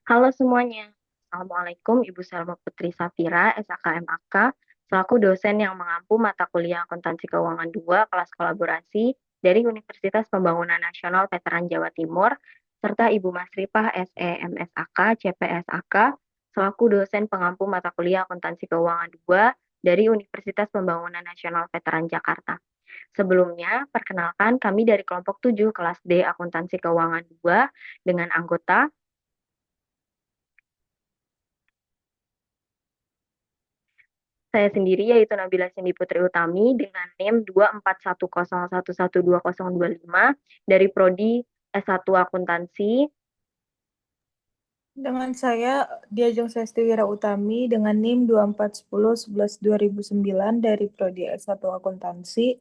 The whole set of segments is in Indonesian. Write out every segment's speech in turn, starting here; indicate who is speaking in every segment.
Speaker 1: Halo semuanya, Assalamualaikum Ibu Selma Putri Safira, SAKMAK, selaku dosen yang mengampu mata kuliah Akuntansi Keuangan 2 kelas kolaborasi dari Universitas Pembangunan Nasional Veteran Jawa Timur, serta Ibu Masripah SEMSAK, CPSAK, selaku dosen pengampu mata kuliah Akuntansi Keuangan 2 dari Universitas Pembangunan Nasional Veteran Jakarta. Sebelumnya, perkenalkan kami dari kelompok 7 kelas D Akuntansi Keuangan 2 dengan anggota saya sendiri yaitu Nabila Cindy Putri Utami dengan NIM 24101120025 dari Prodi S1 Akuntansi.
Speaker 2: Dengan saya, Diajeng Sesti Wira Utami dengan NIM 241011-2009 dari Prodi S1 Akuntansi.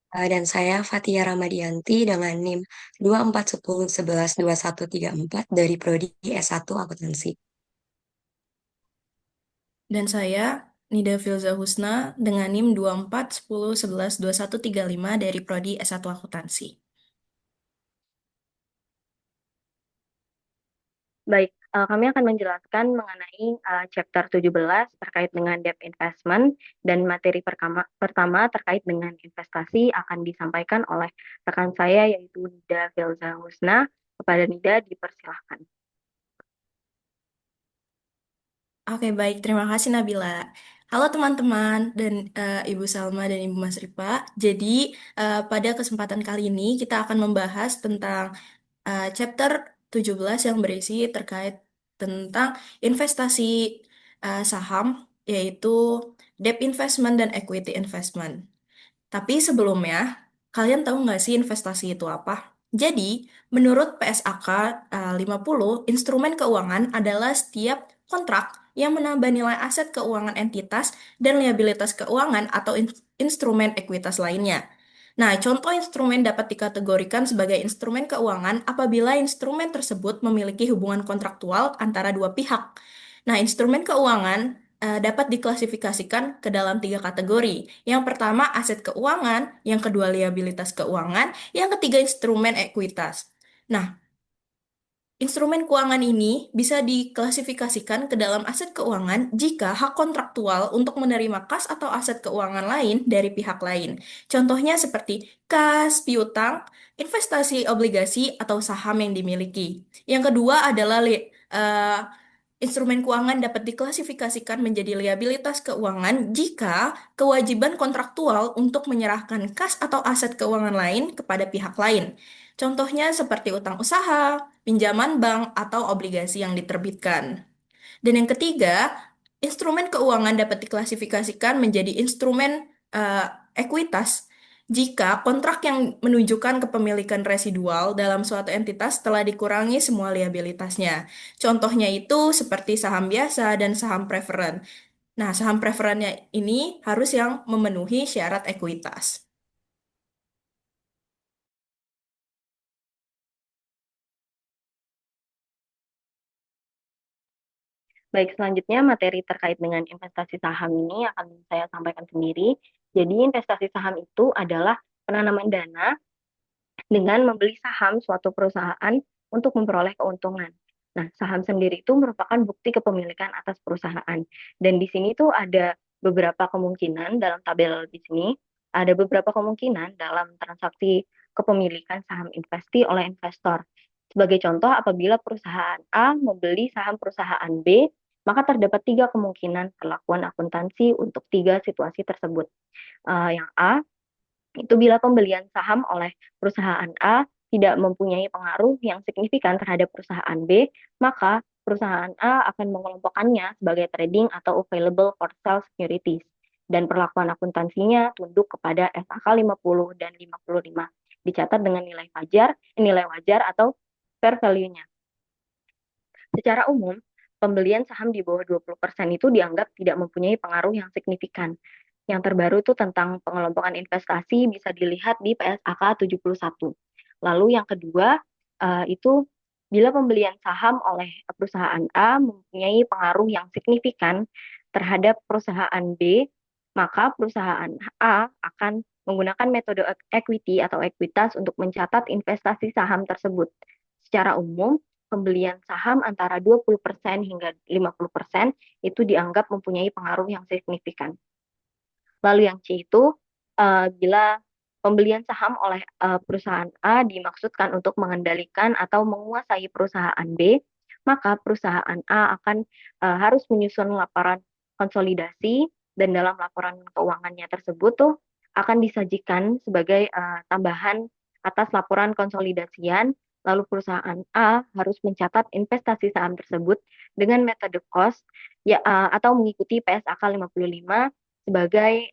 Speaker 3: Dan saya Fatia Ramadianti dengan NIM 2410112134 dari Prodi S1 Akuntansi.
Speaker 4: Dan saya, Nida Filza Husna, dengan NIM 2410112135 dari Prodi S1 Akuntansi.
Speaker 1: Baik, kami akan menjelaskan mengenai chapter 17 terkait dengan debt investment dan materi pertama terkait dengan investasi akan disampaikan oleh rekan saya yaitu Nida Filza Husna. Kepada Nida dipersilahkan.
Speaker 4: Oke, baik. Terima kasih, Nabila. Halo teman-teman dan Ibu Salma dan Ibu Mas Ripa. Jadi, pada kesempatan kali ini kita akan membahas tentang chapter 17 yang berisi terkait tentang investasi saham, yaitu debt investment dan equity investment. Tapi sebelumnya, kalian tahu nggak sih investasi itu apa? Jadi, menurut PSAK 50, instrumen keuangan adalah setiap kontrak yang menambah nilai aset keuangan entitas dan liabilitas keuangan atau instrumen ekuitas lainnya. Nah, contoh instrumen dapat dikategorikan sebagai instrumen keuangan apabila instrumen tersebut memiliki hubungan kontraktual antara dua pihak. Nah, instrumen keuangan dapat diklasifikasikan ke dalam tiga kategori. Yang pertama, aset keuangan, yang kedua, liabilitas keuangan, yang ketiga, instrumen ekuitas. Nah, instrumen keuangan ini bisa diklasifikasikan ke dalam aset keuangan jika hak kontraktual untuk menerima kas atau aset keuangan lain dari pihak lain. Contohnya seperti kas, piutang, investasi obligasi, atau saham yang dimiliki. Yang kedua adalah instrumen keuangan dapat diklasifikasikan menjadi liabilitas keuangan jika kewajiban kontraktual untuk menyerahkan kas atau aset keuangan lain kepada pihak lain. Contohnya seperti utang usaha, pinjaman bank, atau obligasi yang diterbitkan. Dan yang ketiga, instrumen keuangan dapat diklasifikasikan menjadi instrumen eh, ekuitas jika kontrak yang menunjukkan kepemilikan residual dalam suatu entitas telah dikurangi semua liabilitasnya. Contohnya itu seperti saham biasa dan saham preferen. Nah, saham preferennya ini harus yang memenuhi syarat ekuitas.
Speaker 1: Baik, selanjutnya materi terkait dengan investasi saham ini akan saya sampaikan sendiri. Jadi, investasi saham itu adalah penanaman dana dengan membeli saham suatu perusahaan untuk memperoleh keuntungan. Nah, saham sendiri itu merupakan bukti kepemilikan atas perusahaan. Dan di sini tuh ada beberapa kemungkinan dalam tabel di sini, ada beberapa kemungkinan dalam transaksi kepemilikan saham investi oleh investor. Sebagai contoh, apabila perusahaan A membeli saham perusahaan B, maka terdapat tiga kemungkinan perlakuan akuntansi untuk tiga situasi tersebut. Yang A, itu bila pembelian saham oleh perusahaan A tidak mempunyai pengaruh yang signifikan terhadap perusahaan B, maka perusahaan A akan mengelompokkannya sebagai trading atau available for sale securities. Dan perlakuan akuntansinya tunduk kepada SAK 50 dan 55. Dicatat dengan nilai wajar atau fair value-nya. Secara umum, pembelian saham di bawah 20% itu dianggap tidak mempunyai pengaruh yang signifikan. Yang terbaru itu tentang pengelompokan investasi bisa dilihat di PSAK 71. Lalu yang kedua itu bila pembelian saham oleh perusahaan A mempunyai pengaruh yang signifikan terhadap perusahaan B, maka perusahaan A akan menggunakan metode equity atau ekuitas untuk mencatat investasi saham tersebut secara umum pembelian saham antara 20% hingga 50% itu dianggap mempunyai pengaruh yang signifikan. Lalu yang C itu bila pembelian saham oleh perusahaan A dimaksudkan untuk mengendalikan atau menguasai perusahaan B, maka perusahaan A akan harus menyusun laporan konsolidasi dan dalam laporan keuangannya tersebut tuh akan disajikan sebagai tambahan atas laporan konsolidasian. Lalu perusahaan A harus mencatat investasi saham tersebut dengan metode cost ya atau mengikuti PSAK 55 sebagai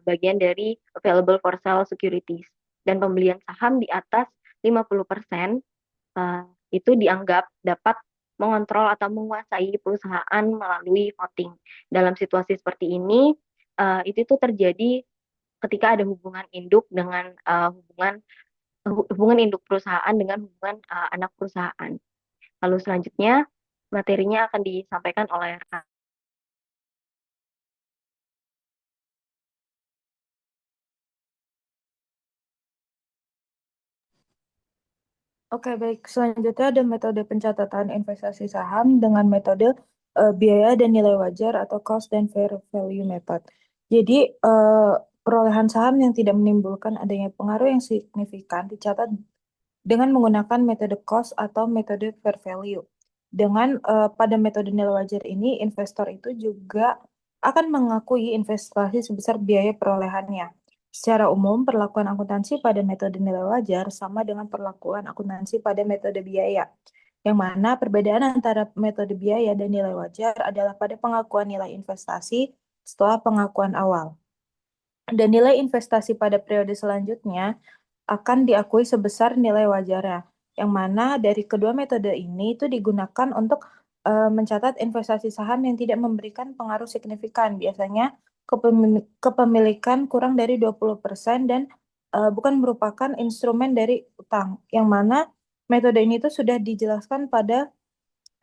Speaker 1: bagian dari available for sale securities. Dan pembelian saham di atas 50% itu dianggap dapat mengontrol atau menguasai perusahaan melalui voting. Dalam situasi seperti ini, itu tuh terjadi ketika ada hubungan induk dengan hubungan induk perusahaan dengan hubungan anak perusahaan. Lalu selanjutnya materinya akan disampaikan oleh
Speaker 2: Oke, baik. Selanjutnya ada metode pencatatan investasi saham dengan metode biaya dan nilai wajar atau cost dan fair value method. Jadi, perolehan saham yang tidak menimbulkan adanya pengaruh yang signifikan dicatat dengan menggunakan metode cost atau metode fair value. Dengan pada metode nilai wajar ini, investor itu juga akan mengakui investasi sebesar biaya perolehannya. Secara umum, perlakuan akuntansi pada metode nilai wajar sama dengan perlakuan akuntansi pada metode biaya, yang mana perbedaan antara metode biaya dan nilai wajar adalah pada pengakuan nilai investasi setelah pengakuan awal. Dan nilai investasi pada periode selanjutnya akan diakui sebesar nilai wajarnya, yang mana dari kedua metode ini itu digunakan untuk mencatat investasi saham yang tidak memberikan pengaruh signifikan, biasanya kepemilikan kurang dari 20% dan bukan merupakan instrumen dari utang, yang mana metode ini itu sudah dijelaskan pada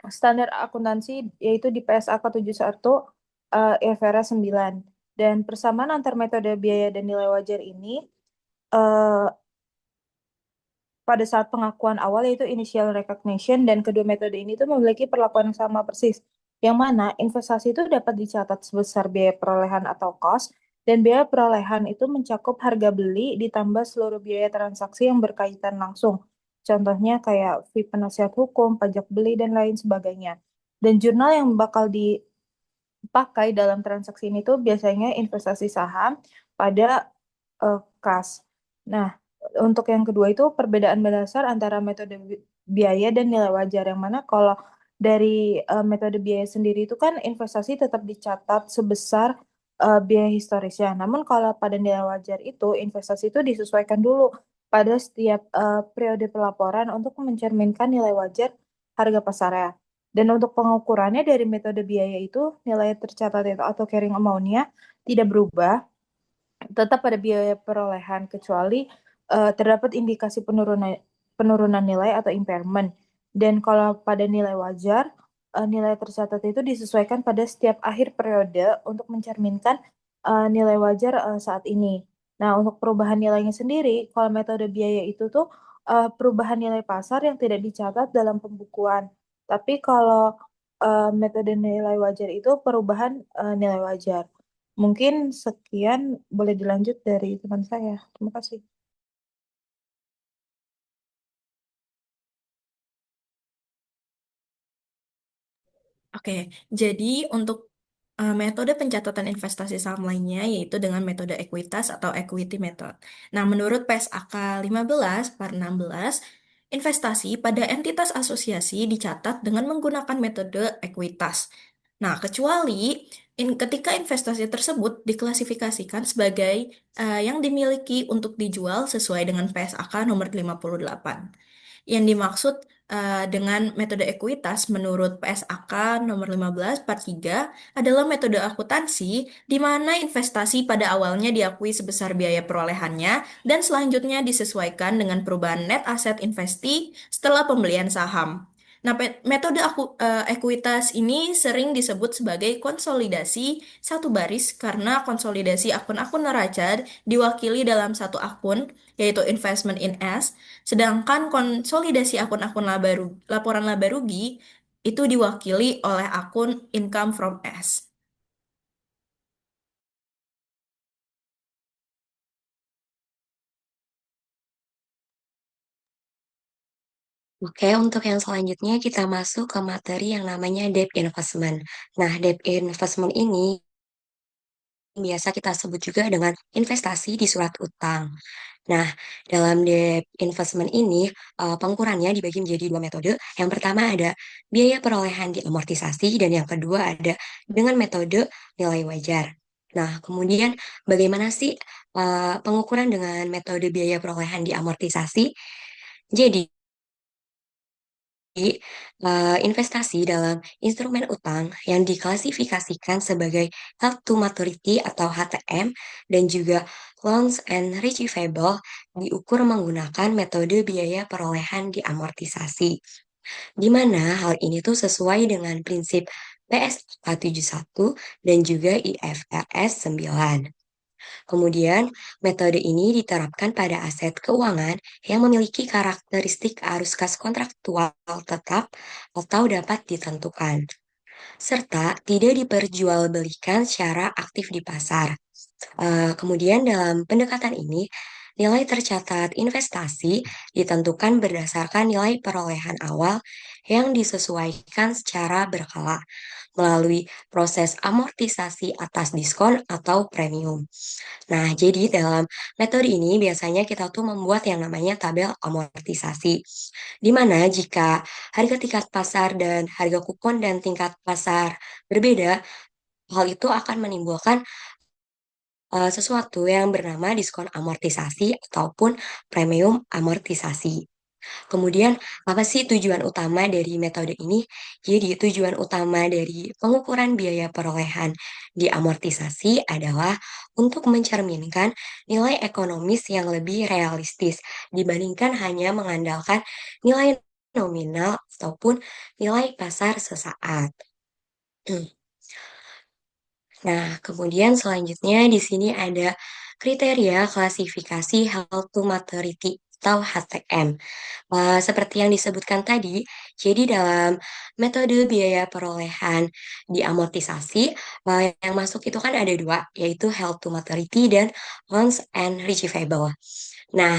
Speaker 2: standar akuntansi yaitu di PSAK 71 IFRS 9. Dan persamaan antar metode biaya dan nilai wajar ini eh, pada saat pengakuan awal yaitu initial recognition, dan kedua metode ini tuh memiliki perlakuan yang sama persis, yang mana investasi itu dapat dicatat sebesar biaya perolehan atau cost, dan biaya perolehan itu mencakup harga beli ditambah seluruh biaya transaksi yang berkaitan langsung. Contohnya kayak fee penasihat hukum, pajak beli, dan lain sebagainya. Dan jurnal yang bakal dipakai dalam transaksi ini tuh biasanya investasi saham pada kas. Nah, untuk yang kedua itu perbedaan mendasar antara metode biaya dan nilai wajar, yang mana kalau dari metode biaya sendiri itu kan investasi tetap dicatat sebesar biaya historisnya. Namun kalau pada nilai wajar itu investasi itu disesuaikan dulu pada setiap periode pelaporan untuk mencerminkan nilai wajar harga pasarnya. Dan untuk pengukurannya dari metode biaya itu nilai tercatat itu atau carrying amount-nya tidak berubah, tetap pada biaya perolehan kecuali terdapat indikasi penurunan nilai atau impairment. Dan kalau pada nilai wajar, nilai tercatat itu disesuaikan pada setiap akhir periode untuk mencerminkan nilai wajar saat ini. Nah, untuk perubahan nilainya sendiri, kalau metode biaya itu tuh perubahan nilai pasar yang tidak dicatat dalam pembukuan. Tapi kalau metode nilai wajar itu perubahan nilai wajar. Mungkin sekian, boleh dilanjut dari teman saya. Terima kasih.
Speaker 4: Oke, jadi untuk metode pencatatan investasi saham lainnya yaitu dengan metode ekuitas atau equity method. Nah, menurut PSAK 15 per 16, investasi pada entitas asosiasi dicatat dengan menggunakan metode ekuitas. Nah, kecuali ketika investasi tersebut diklasifikasikan sebagai yang dimiliki untuk dijual sesuai dengan PSAK nomor 58. Yang dimaksud dengan metode ekuitas menurut PSAK nomor 15 part 3 adalah metode akuntansi di mana investasi pada awalnya diakui sebesar biaya perolehannya dan selanjutnya disesuaikan dengan perubahan net asset investi setelah pembelian saham. Nah, metode ekuitas ini sering disebut sebagai konsolidasi satu baris karena konsolidasi akun-akun neraca diwakili dalam satu akun, yaitu investment in S, sedangkan konsolidasi akun-akun laporan laba rugi itu diwakili oleh akun income from S.
Speaker 3: Oke, untuk yang selanjutnya kita masuk ke materi yang namanya debt investment. Nah, debt investment ini biasa kita sebut juga dengan investasi di surat utang. Nah, dalam debt investment ini, pengukurannya dibagi menjadi dua metode. Yang pertama ada biaya perolehan diamortisasi dan yang kedua ada dengan metode nilai wajar. Nah, kemudian bagaimana sih pengukuran dengan metode biaya perolehan diamortisasi? Jadi, investasi dalam instrumen utang yang diklasifikasikan sebagai held to maturity atau HTM dan juga loans and receivable diukur menggunakan metode biaya perolehan diamortisasi, di mana hal ini tuh sesuai dengan prinsip PSAK 71 dan juga IFRS 9. Kemudian, metode ini diterapkan pada aset keuangan yang memiliki karakteristik arus kas kontraktual tetap atau dapat ditentukan, serta tidak diperjualbelikan secara aktif di pasar. Kemudian dalam pendekatan ini, nilai tercatat investasi ditentukan berdasarkan nilai perolehan awal yang disesuaikan secara berkala melalui proses amortisasi atas diskon atau premium. Nah, jadi dalam metode ini biasanya kita tuh membuat yang namanya tabel amortisasi, di mana jika harga tingkat pasar dan harga kupon dan tingkat pasar berbeda, hal itu akan menimbulkan sesuatu yang bernama diskon amortisasi ataupun premium amortisasi. Kemudian, apa sih tujuan utama dari metode ini? Jadi, tujuan utama dari pengukuran biaya perolehan di amortisasi adalah untuk mencerminkan nilai ekonomis yang lebih realistis dibandingkan hanya mengandalkan nilai nominal ataupun nilai pasar sesaat. Nah, kemudian selanjutnya di sini ada kriteria klasifikasi held to maturity atau HTM. Seperti yang disebutkan tadi, jadi dalam metode biaya perolehan diamortisasi, yang masuk itu kan ada dua, yaitu held to maturity dan loans and receivable. Nah,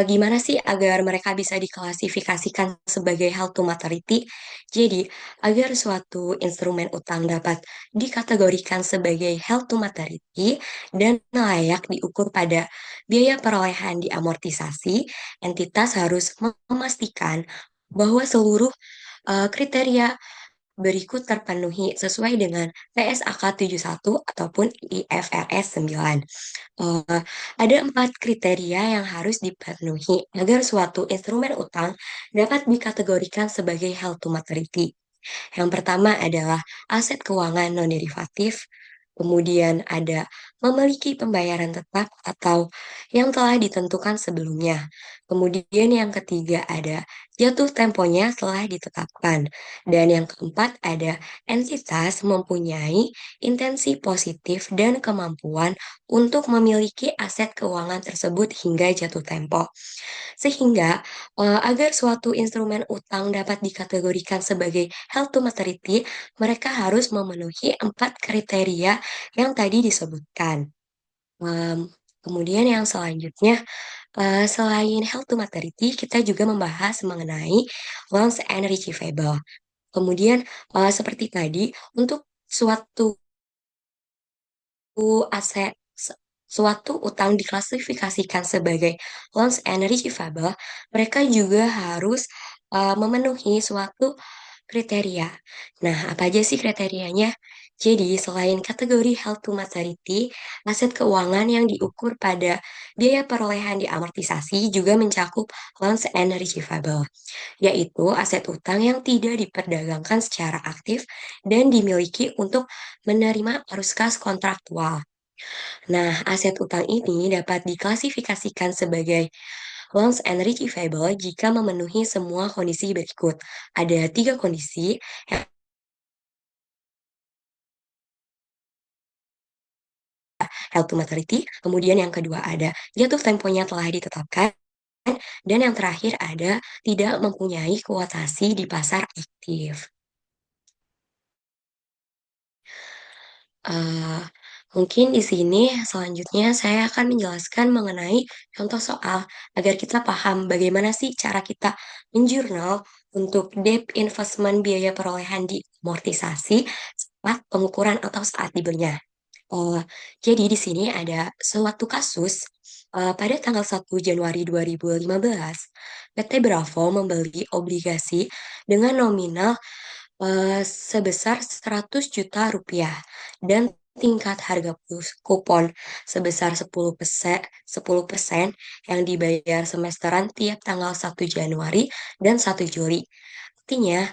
Speaker 3: gimana sih agar mereka bisa diklasifikasikan sebagai held to maturity? Jadi, agar suatu instrumen utang dapat dikategorikan sebagai held to maturity dan layak diukur pada biaya perolehan diamortisasi, entitas harus memastikan bahwa seluruh kriteria berikut terpenuhi sesuai dengan PSAK 71 ataupun IFRS 9. Eh, ada 4 kriteria yang harus dipenuhi agar suatu instrumen utang dapat dikategorikan sebagai held to maturity. Yang pertama adalah aset keuangan non-derivatif, kemudian ada memiliki pembayaran tetap atau yang telah ditentukan sebelumnya. Kemudian yang ketiga ada jatuh temponya telah ditetapkan. Dan yang keempat ada entitas mempunyai intensi positif dan kemampuan untuk memiliki aset keuangan tersebut hingga jatuh tempo. Sehingga agar suatu instrumen utang dapat dikategorikan sebagai held to maturity, mereka harus memenuhi 4 kriteria yang tadi disebutkan. Kemudian yang selanjutnya, selain held to maturity, kita juga membahas mengenai loans and receivable. Kemudian, seperti tadi, untuk suatu aset suatu utang diklasifikasikan sebagai loans and receivable, mereka juga harus memenuhi suatu kriteria. Nah, apa aja sih kriterianya? Jadi, selain kategori held to maturity, aset keuangan yang diukur pada biaya perolehan diamortisasi juga mencakup loans and receivable, yaitu aset utang yang tidak diperdagangkan secara aktif dan dimiliki untuk menerima arus kas kontraktual. Nah, aset utang ini dapat diklasifikasikan sebagai loans and retrievable jika memenuhi semua kondisi berikut. Ada 3 kondisi. Held to maturity, kemudian yang kedua ada jatuh temponya telah ditetapkan, dan yang terakhir ada tidak mempunyai kuotasi di pasar aktif. Eh, Mungkin di sini selanjutnya saya akan menjelaskan mengenai contoh soal agar kita paham bagaimana sih cara kita menjurnal untuk debt investment biaya perolehan di amortisasi saat pengukuran atau saat dibelinya. Oh, jadi di sini ada suatu kasus pada tanggal 1 Januari 2015, PT Bravo membeli obligasi dengan nominal sebesar 100 juta rupiah dan tingkat harga kupon sebesar 10% yang dibayar semesteran tiap tanggal 1 Januari dan 1 Juli. Artinya,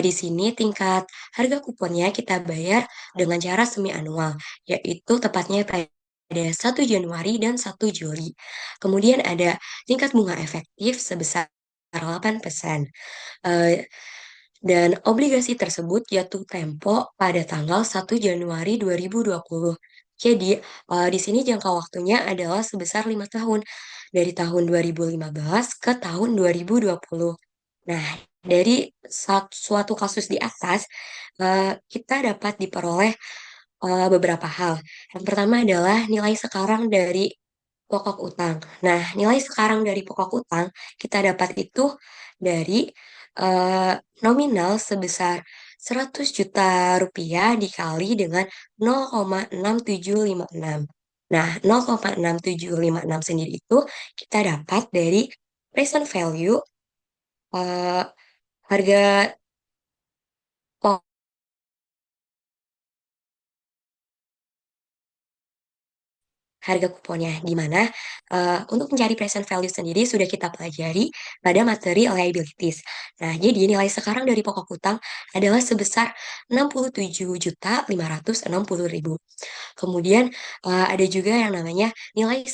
Speaker 3: di sini tingkat harga kuponnya kita bayar dengan cara semi anual, yaitu tepatnya pada 1 Januari dan 1 Juli. Kemudian ada tingkat bunga efektif sebesar 8%. Eh, dan obligasi tersebut jatuh tempo pada tanggal 1 Januari 2020. Jadi, di sini jangka waktunya adalah sebesar 5 tahun, dari tahun 2015 ke tahun 2020. Nah, dari suatu kasus di atas, kita dapat diperoleh beberapa hal. Yang pertama adalah nilai sekarang dari pokok utang. Nah, nilai sekarang dari pokok utang kita dapat itu dari eh, nominal sebesar 100 juta rupiah dikali dengan 0,6756. Nah, 0,6756 sendiri itu kita dapat dari present value eh, harga pokok harga kuponnya, di mana untuk mencari present value sendiri sudah kita pelajari pada materi liabilities. Nah, jadi nilai sekarang dari pokok utang adalah sebesar 67.560.000. Kemudian ada juga yang namanya nilai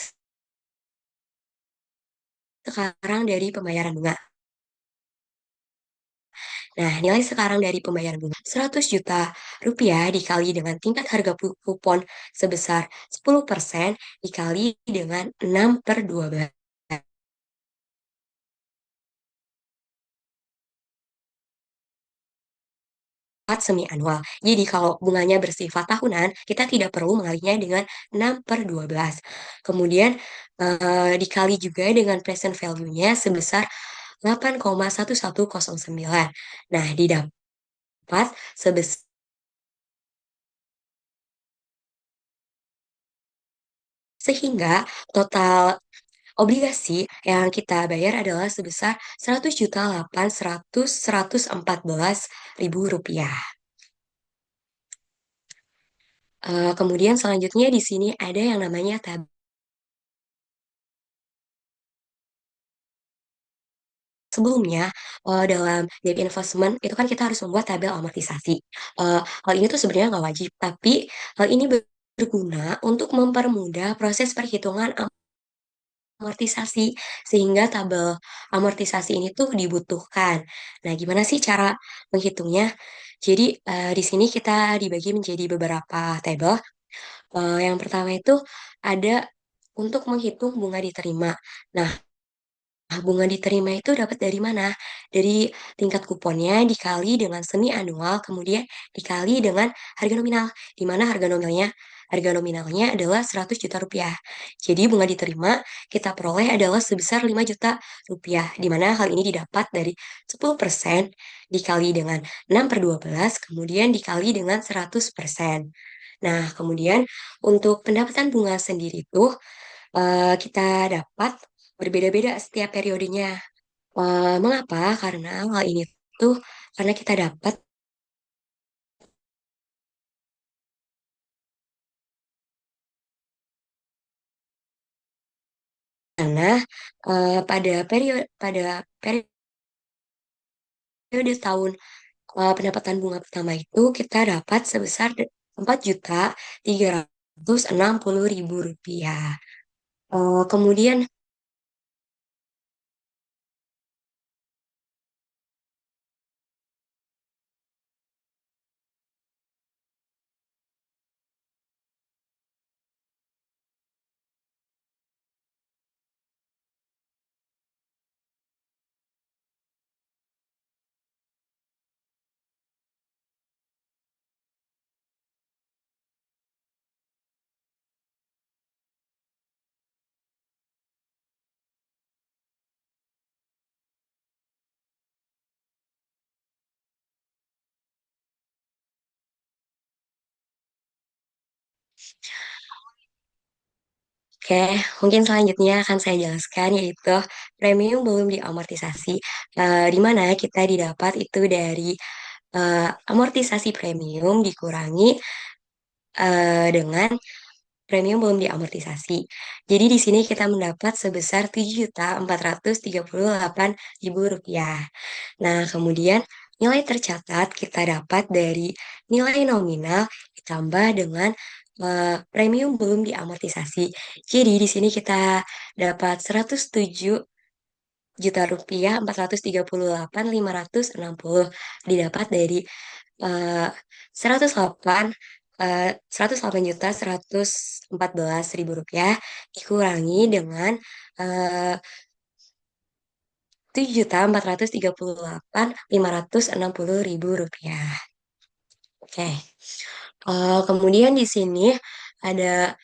Speaker 3: sekarang dari pembayaran bunga. Nah, nilai sekarang dari pembayaran bunga 100 juta rupiah dikali dengan tingkat harga kupon sebesar 10% dikali dengan 6/12 semi anual. Jadi kalau bunganya bersifat tahunan, kita tidak perlu mengalinya dengan 6/12. Kemudian dikali juga dengan present value-nya sebesar 8,1109. Nah, didapat sebesar sehingga total obligasi yang kita bayar adalah sebesar 100.800.114 ribu rupiah. Kemudian selanjutnya di sini ada yang namanya tabel. Sebelumnya, dalam debt investment itu kan kita harus membuat tabel amortisasi. Hal ini tuh sebenarnya nggak wajib, tapi hal ini berguna untuk mempermudah proses perhitungan amortisasi, sehingga tabel amortisasi ini tuh dibutuhkan. Nah, gimana sih cara menghitungnya? Jadi, di sini kita dibagi menjadi beberapa tabel. Yang pertama itu ada untuk menghitung bunga diterima. Nah, bunga diterima itu dapat dari mana? Dari tingkat kuponnya dikali dengan semi anual, kemudian dikali dengan harga nominal, di mana harga nominalnya adalah 100 juta rupiah. Jadi bunga diterima kita peroleh adalah sebesar 5 juta rupiah, di mana hal ini didapat dari 10% dikali dengan 6/12, kemudian dikali dengan 100%. Nah, kemudian untuk pendapatan bunga sendiri itu kita dapat berbeda-beda setiap periodenya. Mengapa? Karena hal ini tuh karena kita dapat karena pada periode tahun pendapatan bunga pertama itu kita dapat sebesar 4.360.000 rupiah. Kemudian Oke, mungkin selanjutnya akan saya jelaskan yaitu premium belum diamortisasi, di mana kita didapat itu dari amortisasi premium dikurangi dengan premium belum diamortisasi. Jadi di sini kita mendapat sebesar 7.438.000 rupiah. Nah, kemudian nilai tercatat kita dapat dari nilai nominal ditambah dengan premium belum diamortisasi. Jadi di sini kita dapat 107 juta rupiah 438.560 didapat dari eh, 108 108.114.000 rupiah dikurangi dengan 7.438.560 rupiah. Oke. Kemudian di sini ada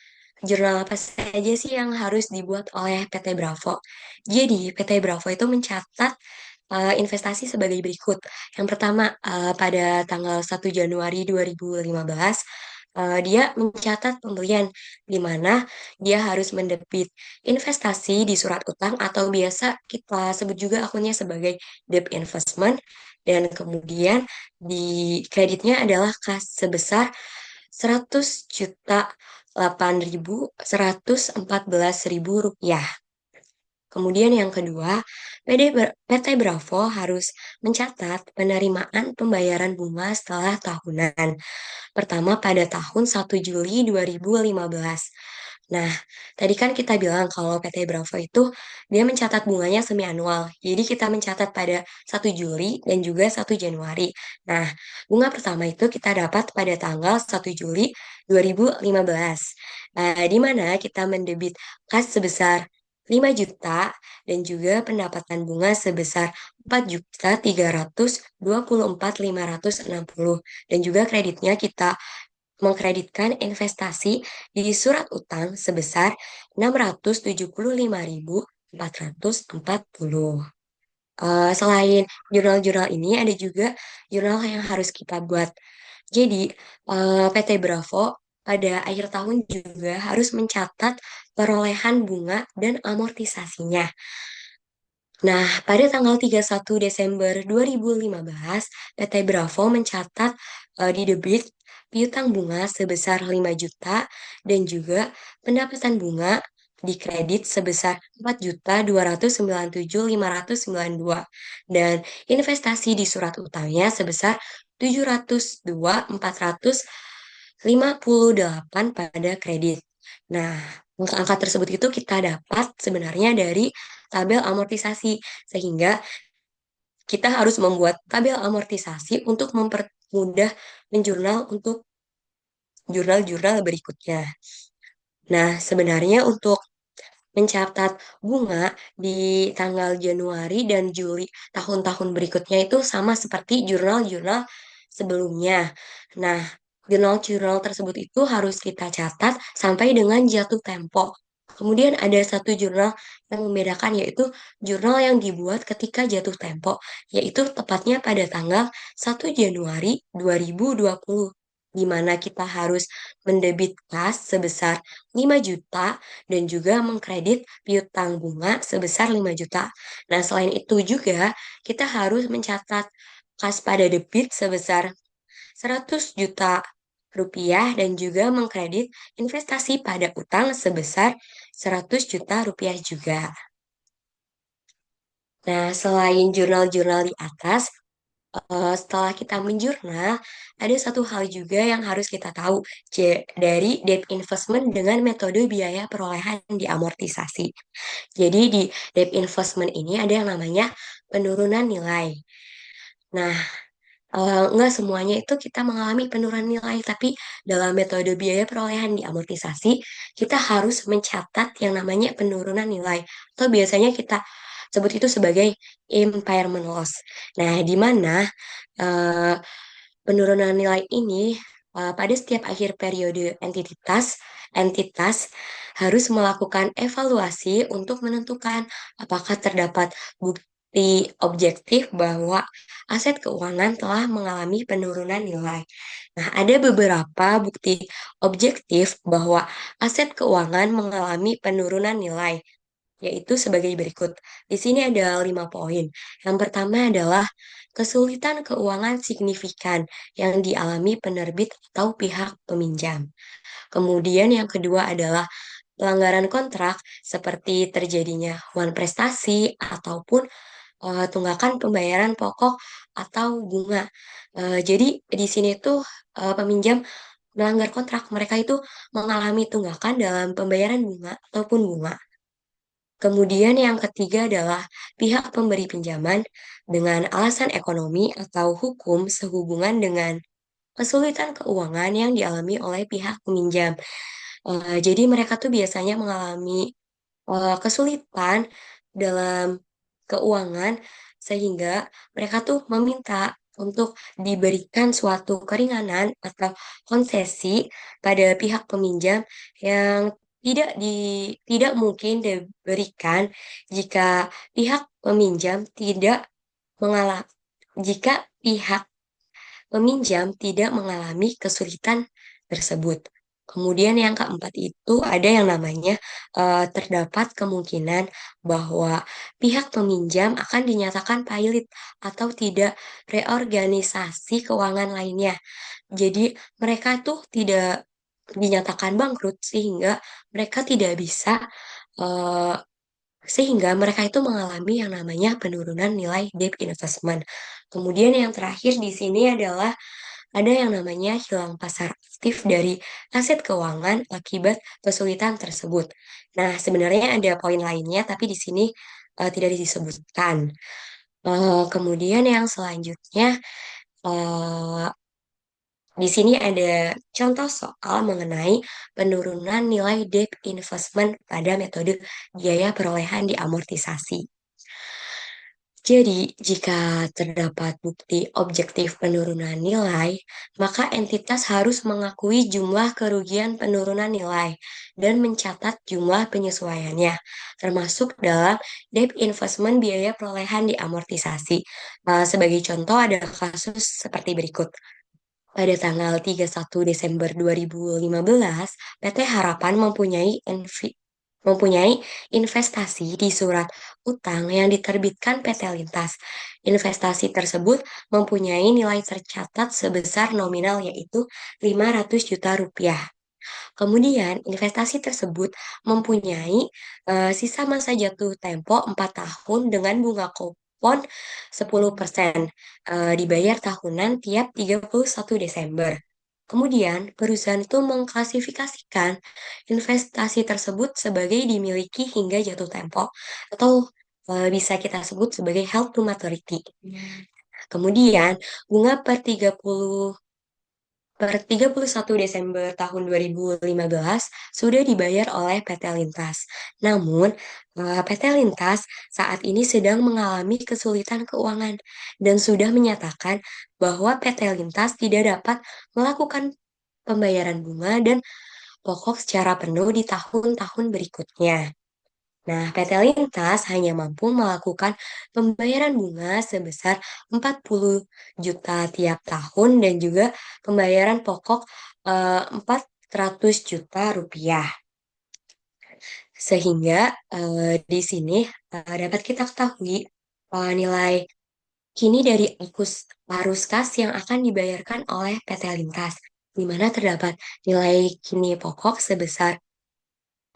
Speaker 3: jurnal apa saja sih yang harus dibuat oleh PT Bravo. Jadi PT Bravo itu mencatat investasi sebagai berikut. Yang pertama, pada tanggal 1 Januari 2015, dia mencatat pembelian di mana dia harus mendebit investasi di surat utang atau biasa kita sebut juga akunnya sebagai debt investment. Dan kemudian di kreditnya adalah kas sebesar 100.008.114.000 rupiah. Kemudian yang kedua, PT Bravo harus mencatat penerimaan pembayaran bunga setelah tahunan. Pertama pada tahun 1 Juli 2015. Nah, tadi kan kita bilang kalau PT Bravo itu dia mencatat bunganya semi-anual. Jadi kita mencatat pada 1 Juli dan juga 1 Januari. Nah, bunga pertama itu kita dapat pada tanggal 1 Juli 2015. Di mana kita mendebit kas sebesar 5 juta dan juga pendapatan bunga sebesar 4.324.560 dan juga kreditnya kita mengkreditkan investasi di surat utang sebesar 675.440. Selain jurnal-jurnal ini ada juga jurnal yang harus kita buat. Jadi PT Bravo pada akhir tahun juga harus mencatat perolehan bunga dan amortisasinya. Nah, pada tanggal 31 Desember 2015, PT Bravo mencatat di debit piutang bunga sebesar 5 juta dan juga pendapatan bunga di kredit sebesar 4.297.592 dan investasi di surat utangnya sebesar 702.458 pada kredit. Nah, angka-angka tersebut itu kita dapat sebenarnya dari tabel amortisasi, sehingga kita harus membuat tabel amortisasi untuk mempermudah menjurnal untuk jurnal-jurnal berikutnya. Nah, sebenarnya untuk mencatat bunga di tanggal Januari dan Juli tahun-tahun berikutnya itu sama seperti jurnal-jurnal sebelumnya. Nah, jurnal-jurnal tersebut itu harus kita catat sampai dengan jatuh tempo. Kemudian ada satu jurnal yang membedakan yaitu jurnal yang dibuat ketika jatuh tempo, yaitu tepatnya pada tanggal 1 Januari 2020, di mana kita harus mendebit kas sebesar 5 juta dan juga mengkredit piutang bunga sebesar 5 juta. Nah, selain itu juga kita harus mencatat kas pada debit sebesar 100 juta rupiah dan juga mengkredit investasi pada utang sebesar 100 juta rupiah juga. Nah, selain jurnal-jurnal di atas, setelah kita menjurnal, ada satu hal juga yang harus kita tahu dari debt investment dengan metode biaya perolehan diamortisasi. Jadi di debt investment ini ada yang namanya penurunan nilai. Nah, nggak semuanya itu kita mengalami penurunan nilai, tapi dalam metode biaya perolehan diamortisasi, kita harus mencatat yang namanya penurunan nilai, atau biasanya kita sebut itu sebagai impairment loss. Nah, di mana eh, penurunan nilai ini pada setiap akhir periode entitas harus melakukan evaluasi untuk menentukan apakah terdapat bukti objektif bahwa aset keuangan telah mengalami penurunan nilai. Nah, ada beberapa bukti objektif bahwa aset keuangan mengalami penurunan nilai, yaitu sebagai berikut. Di sini ada 5 poin. Yang pertama adalah kesulitan keuangan signifikan yang dialami penerbit atau pihak peminjam. Kemudian yang kedua adalah pelanggaran kontrak seperti terjadinya wan prestasi ataupun tunggakan pembayaran pokok atau bunga. Jadi di sini tuh peminjam melanggar kontrak, mereka itu mengalami tunggakan dalam pembayaran bunga ataupun bunga. Kemudian yang ketiga adalah pihak pemberi pinjaman dengan alasan ekonomi atau hukum sehubungan dengan kesulitan keuangan yang dialami oleh pihak peminjam. Jadi mereka tuh biasanya mengalami kesulitan dalam keuangan sehingga mereka tuh meminta untuk diberikan suatu keringanan atau konsesi pada pihak peminjam yang tidak mungkin diberikan jika pihak peminjam tidak mengalah jika pihak peminjam tidak mengalami kesulitan tersebut. Kemudian yang keempat itu ada yang namanya terdapat kemungkinan bahwa pihak peminjam akan dinyatakan pailit atau tidak reorganisasi keuangan lainnya. Jadi mereka tuh tidak dinyatakan bangkrut mereka tidak bisa eh, sehingga mereka itu mengalami yang namanya penurunan nilai debt investment. Kemudian yang terakhir di sini adalah ada yang namanya hilang pasar aktif dari aset keuangan akibat kesulitan tersebut. Nah, sebenarnya ada poin lainnya, tapi di sini tidak disebutkan. Kemudian yang selanjutnya, eh, di sini ada contoh soal mengenai penurunan nilai debt investment pada metode biaya perolehan diamortisasi. Jadi, jika terdapat bukti objektif penurunan nilai, maka entitas harus mengakui jumlah kerugian penurunan nilai dan mencatat jumlah penyesuaiannya, termasuk dalam debt investment biaya perolehan diamortisasi. Sebagai contoh, ada kasus seperti berikut. Pada tanggal 31 Desember 2015, PT Harapan mempunyai investasi di surat utang yang diterbitkan PT Lintas. Investasi tersebut mempunyai nilai tercatat sebesar nominal yaitu 500 juta rupiah. Kemudian investasi tersebut mempunyai sisa masa jatuh tempo 4 tahun dengan bunga kupon 10%, dibayar tahunan tiap 31 Desember. Kemudian, perusahaan itu mengklasifikasikan investasi tersebut sebagai dimiliki hingga jatuh tempo atau bisa kita sebut sebagai held to maturity. Kemudian, bunga per 31 Desember tahun 2015 sudah dibayar oleh PT Lintas. Namun, PT Lintas saat ini sedang mengalami kesulitan keuangan dan sudah menyatakan bahwa PT Lintas tidak dapat melakukan pembayaran bunga dan pokok secara penuh di tahun-tahun berikutnya. Nah, PT Lintas hanya mampu melakukan pembayaran bunga sebesar 40 juta tiap tahun dan juga pembayaran pokok 400 juta rupiah. Sehingga di sini dapat kita ketahui nilai kini dari arus kas yang akan dibayarkan oleh PT Lintas, di mana terdapat nilai kini pokok sebesar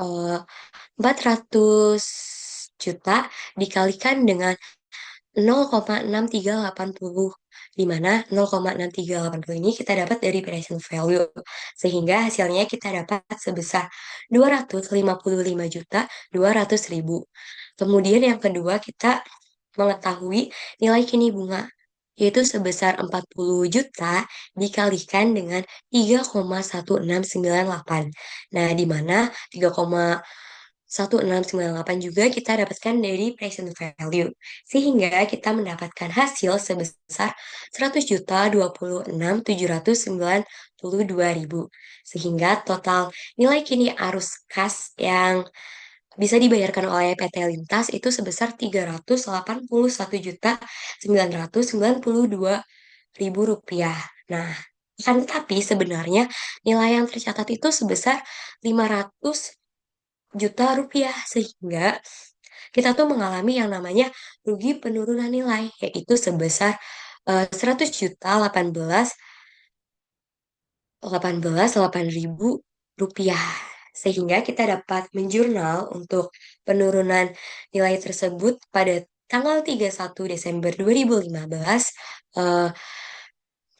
Speaker 3: 400 juta dikalikan dengan 0,6380, di mana 0,6380 ini kita dapat dari present value, sehingga hasilnya kita dapat sebesar 255 juta 200.000. Kemudian yang kedua kita mengetahui nilai kini bunga, yaitu sebesar 40 juta dikalikan dengan 3,1698. Nah, di mana 3,1698 juga kita dapatkan dari present value. Sehingga kita mendapatkan hasil sebesar 100 juta 26.792.000. Sehingga total nilai kini arus kas yang bisa dibayarkan oleh PT Lintas itu sebesar 381.992.000 rupiah. Nah, akan tetapi sebenarnya nilai yang tercatat itu sebesar 500 juta rupiah, sehingga kita tuh mengalami yang namanya rugi penurunan nilai, yaitu sebesar 100 juta 18.008.000 rupiah. Sehingga kita dapat menjurnal untuk penurunan nilai tersebut pada tanggal 31 Desember 2015 eh,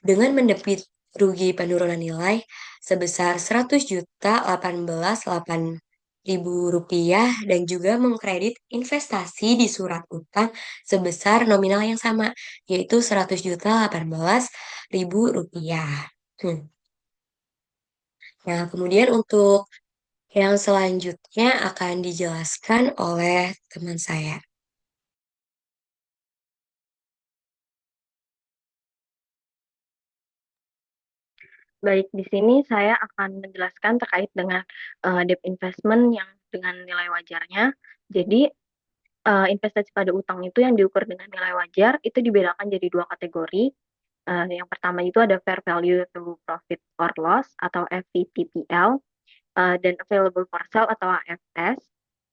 Speaker 3: dengan mendebit rugi penurunan nilai sebesar 100 juta 18.008.000 rupiah dan juga mengkredit investasi di surat utang sebesar nominal yang sama, yaitu 100 juta 18.000 rupiah. Nah, kemudian untuk yang selanjutnya akan dijelaskan oleh teman saya.
Speaker 1: Baik, di sini saya akan menjelaskan terkait dengan debt investment yang dengan nilai wajarnya. Jadi, investasi pada utang itu yang diukur dengan nilai wajar itu dibedakan jadi dua kategori. Yang pertama itu ada fair value through profit or loss atau FVTPL, dan available for sale atau AFS.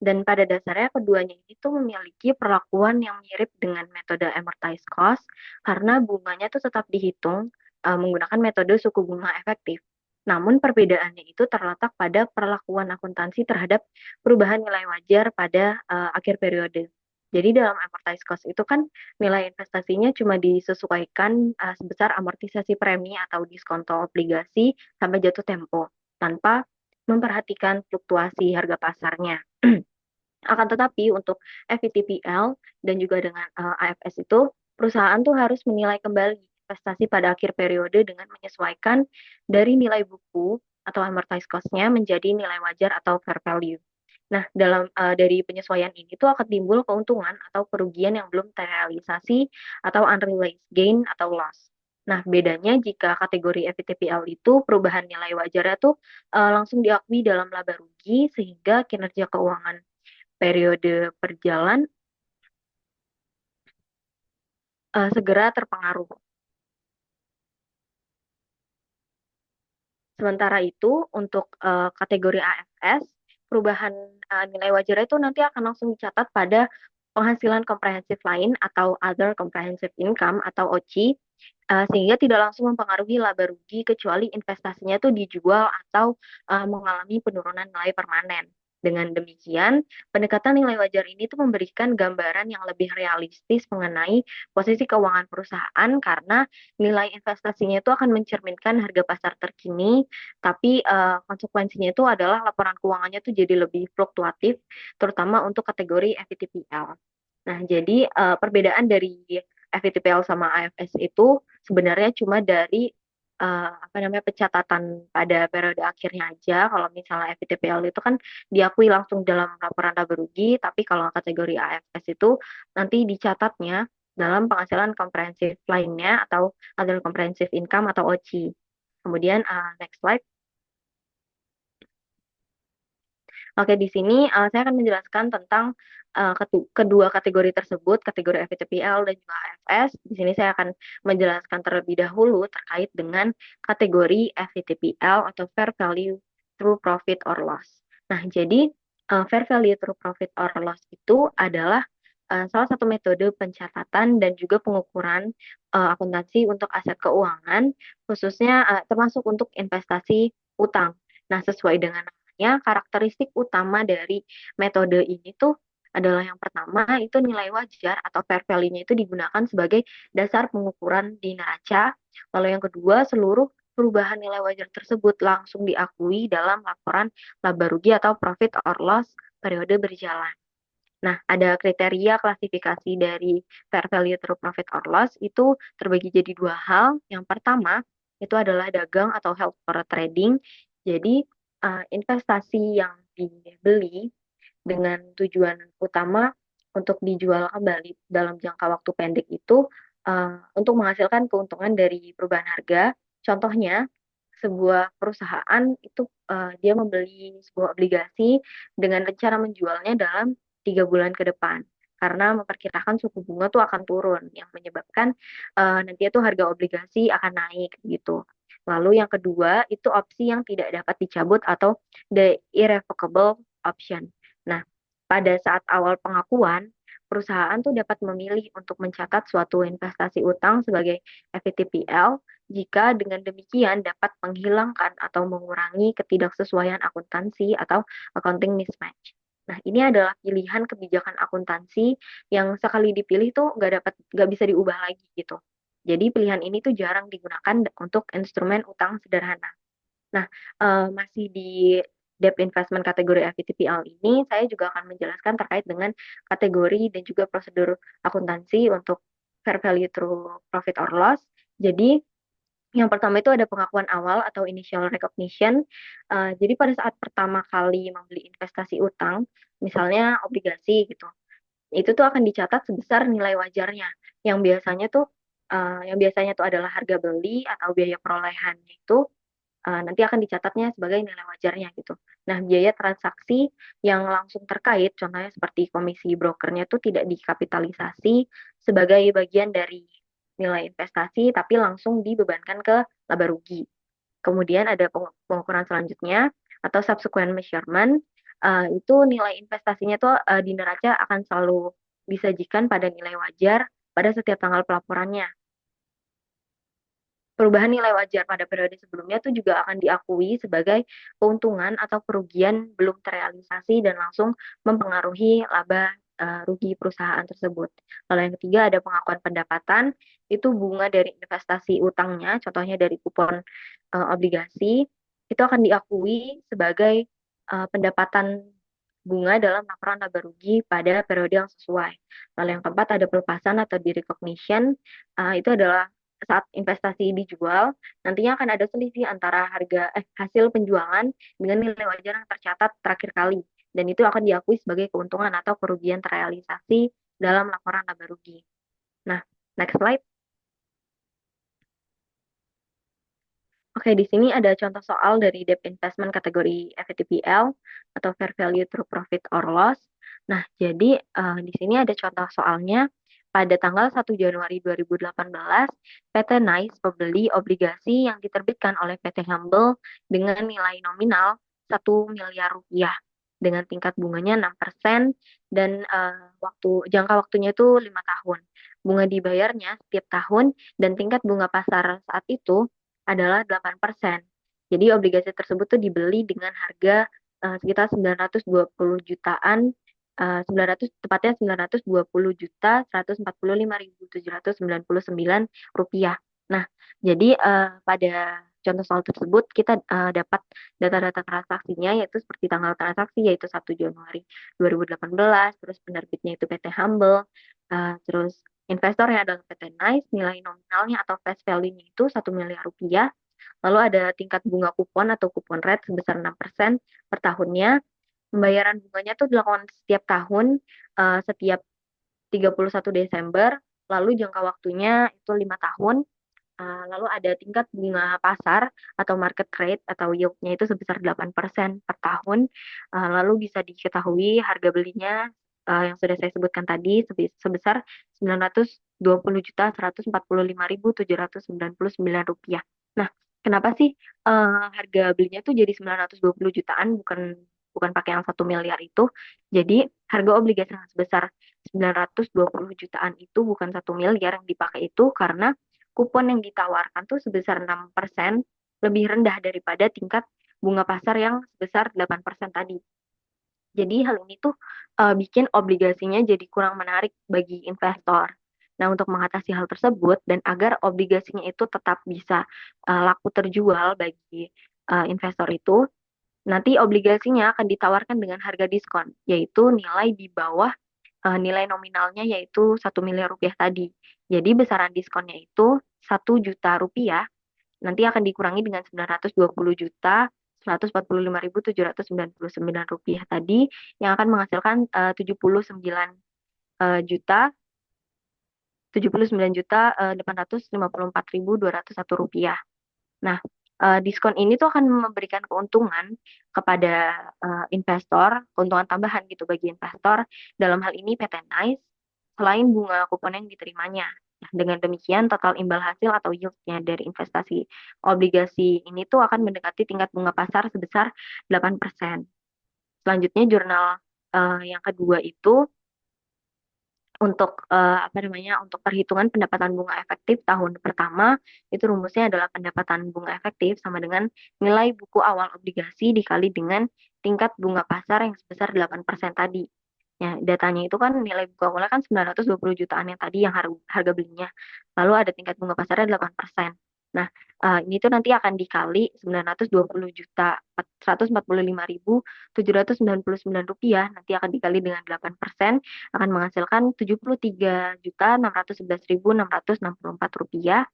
Speaker 1: Dan pada dasarnya keduanya ini tuh memiliki perlakuan yang mirip dengan metode amortized cost karena bunganya tuh tetap dihitung menggunakan metode suku bunga efektif. Namun perbedaannya itu terletak pada perlakuan akuntansi terhadap perubahan nilai wajar pada akhir periode. Jadi dalam amortized cost itu kan nilai investasinya cuma disesuaikan sebesar amortisasi premi atau diskonto obligasi sampai jatuh tempo tanpa memperhatikan fluktuasi harga pasarnya. Akan tetapi untuk FVTPL dan juga dengan AFS itu, perusahaan tuh harus menilai kembali investasi pada akhir periode dengan menyesuaikan dari nilai buku atau amortized cost-nya menjadi nilai wajar atau fair value. Nah, dari penyesuaian ini tuh akan timbul keuntungan atau kerugian yang belum terrealisasi atau unrealized gain atau loss. Nah, bedanya jika kategori FVTPL itu perubahan nilai wajarnya tuh langsung diakui dalam laba rugi sehingga kinerja keuangan periode berjalan segera terpengaruh. Sementara itu untuk kategori AFS, perubahan nilai wajarnya itu nanti akan langsung dicatat pada penghasilan komprehensif lain atau other comprehensive income atau OCI, sehingga tidak langsung mempengaruhi laba rugi kecuali investasinya itu dijual atau mengalami penurunan nilai permanen. Dengan demikian, pendekatan nilai wajar ini tuh memberikan gambaran yang lebih realistis mengenai posisi keuangan perusahaan karena nilai investasinya itu akan mencerminkan harga pasar terkini, tapi konsekuensinya itu adalah laporan keuangannya tuh jadi lebih fluktuatif, terutama untuk kategori FVTPL. Nah, jadi perbedaan dari FVTPL sama AFS itu sebenarnya cuma dari apa namanya pencatatan pada periode akhirnya aja. Kalau misalnya FVTPL itu kan diakui langsung dalam laporan laba rugi, tapi kalau kategori AFS itu nanti dicatatnya dalam penghasilan komprehensif lainnya atau other comprehensive income atau OCI. Kemudian next slide. Oke, di sini saya akan menjelaskan tentang kedua kategori tersebut, kategori FVTPL dan juga AFS. Di sini saya akan menjelaskan terlebih dahulu terkait dengan kategori FVTPL atau Fair Value Through Profit or Loss. Nah, jadi Fair Value Through Profit or Loss itu adalah salah satu metode pencatatan dan juga pengukuran akuntansi untuk aset keuangan, khususnya termasuk untuk investasi utang. Nah, sesuai dengan karakteristik utama dari metode ini tuh adalah yang pertama itu nilai wajar atau fair value-nya itu digunakan sebagai dasar pengukuran di neraca. Lalu yang kedua, seluruh perubahan nilai wajar tersebut langsung diakui dalam laporan laba rugi atau profit or loss periode berjalan. Nah, ada kriteria klasifikasi dari fair value through profit or loss itu terbagi jadi dua hal. Yang pertama itu adalah dagang atau held for trading. Jadi investasi yang dibeli dengan tujuan utama untuk dijual kembali dalam jangka waktu pendek itu untuk menghasilkan keuntungan dari perubahan harga. Contohnya sebuah perusahaan itu dia membeli sebuah obligasi dengan rencana menjualnya dalam 3 bulan ke depan. Karena memperkirakan suku bunga tuh akan turun, yang menyebabkan nanti itu harga obligasi akan naik gitu. Lalu yang kedua itu opsi yang tidak dapat dicabut atau the irrevocable option. Nah, pada saat awal pengakuan, perusahaan tuh dapat memilih untuk mencatat suatu investasi utang sebagai FVTPL jika dengan demikian dapat menghilangkan atau mengurangi ketidaksesuaian akuntansi atau accounting mismatch. Nah, ini adalah pilihan kebijakan akuntansi yang sekali dipilih tuh nggak bisa diubah lagi gitu. Jadi pilihan ini tuh jarang digunakan untuk instrumen utang sederhana. Nah, masih di debt investment kategori FVTPL ini, saya juga akan menjelaskan terkait dengan kategori dan juga prosedur akuntansi untuk fair value through profit or loss. Jadi, yang pertama itu ada pengakuan awal atau initial recognition. Jadi pada saat pertama kali membeli investasi utang, misalnya obligasi gitu, itu tuh akan dicatat sebesar nilai wajarnya, yang biasanya tuh adalah harga beli atau biaya perolehannya itu nanti akan dicatatnya sebagai nilai wajarnya gitu. Nah, biaya transaksi yang langsung terkait, contohnya seperti komisi brokernya itu tidak dikapitalisasi sebagai bagian dari nilai investasi, tapi langsung dibebankan ke laba rugi. Kemudian ada pengukuran selanjutnya atau subsequent measurement, itu nilai investasinya tuh di neraca akan selalu disajikan pada nilai wajar pada setiap tanggal pelaporannya. Perubahan nilai wajar pada periode sebelumnya itu juga akan diakui sebagai keuntungan atau kerugian belum terrealisasi dan langsung mempengaruhi laba rugi perusahaan tersebut. Lalu yang ketiga ada pengakuan pendapatan, itu bunga dari investasi utangnya, contohnya dari kupon obligasi, itu akan diakui sebagai pendapatan bunga dalam laporan laba rugi pada periode yang sesuai. Lalu yang keempat ada pelepasan atau di-recognition, itu adalah saat investasi dijual, nantinya akan ada selisih antara hasil penjualan dengan nilai wajar yang tercatat terakhir kali. Dan itu akan diakui sebagai keuntungan atau kerugian terrealisasi dalam laporan laba rugi. Nah, next slide. Oke, di sini ada contoh soal dari debt investment kategori FVTPL atau fair value through profit or loss. Nah, jadi di sini ada contoh soalnya. Pada tanggal 1 Januari 2018, PT NICE membeli obligasi yang diterbitkan oleh PT Humble dengan nilai nominal 1 miliar rupiah dengan tingkat bunganya 6% dan jangka waktunya itu 5 tahun. Bunga dibayarnya setiap tahun dan tingkat bunga pasar saat itu adalah 8%. Jadi obligasi tersebut tuh dibeli dengan harga sekitar 920 jutaan, 900 tepatnya 920 juta 145.799 rupiah. Nah, jadi pada contoh soal tersebut kita dapat data-data transaksinya yaitu seperti tanggal transaksi yaitu 1 Januari 2018, terus penerbitnya itu PT Humble, terus investor yang adalah PT NICE, nilai nominalnya atau face value-nya itu 1 miliar rupiah. Lalu ada tingkat bunga kupon atau kupon rate sebesar 6% per tahunnya. Pembayaran bunganya tuh dilakukan setiap tahun, setiap 31 Desember, lalu jangka waktunya itu 5 tahun. Lalu ada tingkat bunga pasar atau market rate atau yield-nya itu sebesar 8% per tahun. Lalu bisa diketahui harga belinya yang sudah saya sebutkan tadi sebesar 920.145.799 rupiah. Nah, kenapa sih harga belinya tuh jadi 920 jutaan bukan bukan pakai yang 1 miliar itu? Jadi harga obligasi yang sebesar 920 jutaan itu bukan 1 miliar yang dipakai itu karena kupon yang ditawarkan tuh sebesar 6% lebih rendah daripada tingkat bunga pasar yang sebesar 8% tadi. Jadi hal ini tuh bikin obligasinya jadi kurang menarik bagi investor. Nah, untuk mengatasi hal tersebut dan agar obligasinya itu tetap bisa laku terjual bagi investor itu, nanti obligasinya akan ditawarkan dengan harga diskon, yaitu nilai di bawah nilai nominalnya yaitu 1 miliar rupiah tadi. Jadi besaran diskonnya itu 1 juta rupiah, nanti akan dikurangi dengan 920 juta 145.799 rupiah tadi yang akan menghasilkan 79 juta 854.201 rupiah. Nah, Diskon ini tuh akan memberikan keuntungan kepada investor, keuntungan tambahan gitu bagi investor. Dalam hal ini PT Nice selain bunga kupon yang diterimanya. Nah, dengan demikian total imbal hasil atau yield-nya dari investasi obligasi ini tuh akan mendekati tingkat bunga pasar sebesar 8%. Selanjutnya jurnal yang kedua itu untuk apa namanya untuk perhitungan pendapatan bunga efektif tahun pertama itu rumusnya adalah pendapatan bunga efektif sama dengan nilai buku awal obligasi dikali dengan tingkat bunga pasar yang sebesar 8% tadi. Ya, datanya itu kan nilai buku awalnya kan 920 jutaan yang tadi yang harga belinya. Lalu ada tingkat bunga pasarnya 8%. Nah, ini tuh nanti akan dikali 920 juta 145.799 rupiah, nanti akan dikali dengan 8%, akan menghasilkan 73.611.664 rupiah.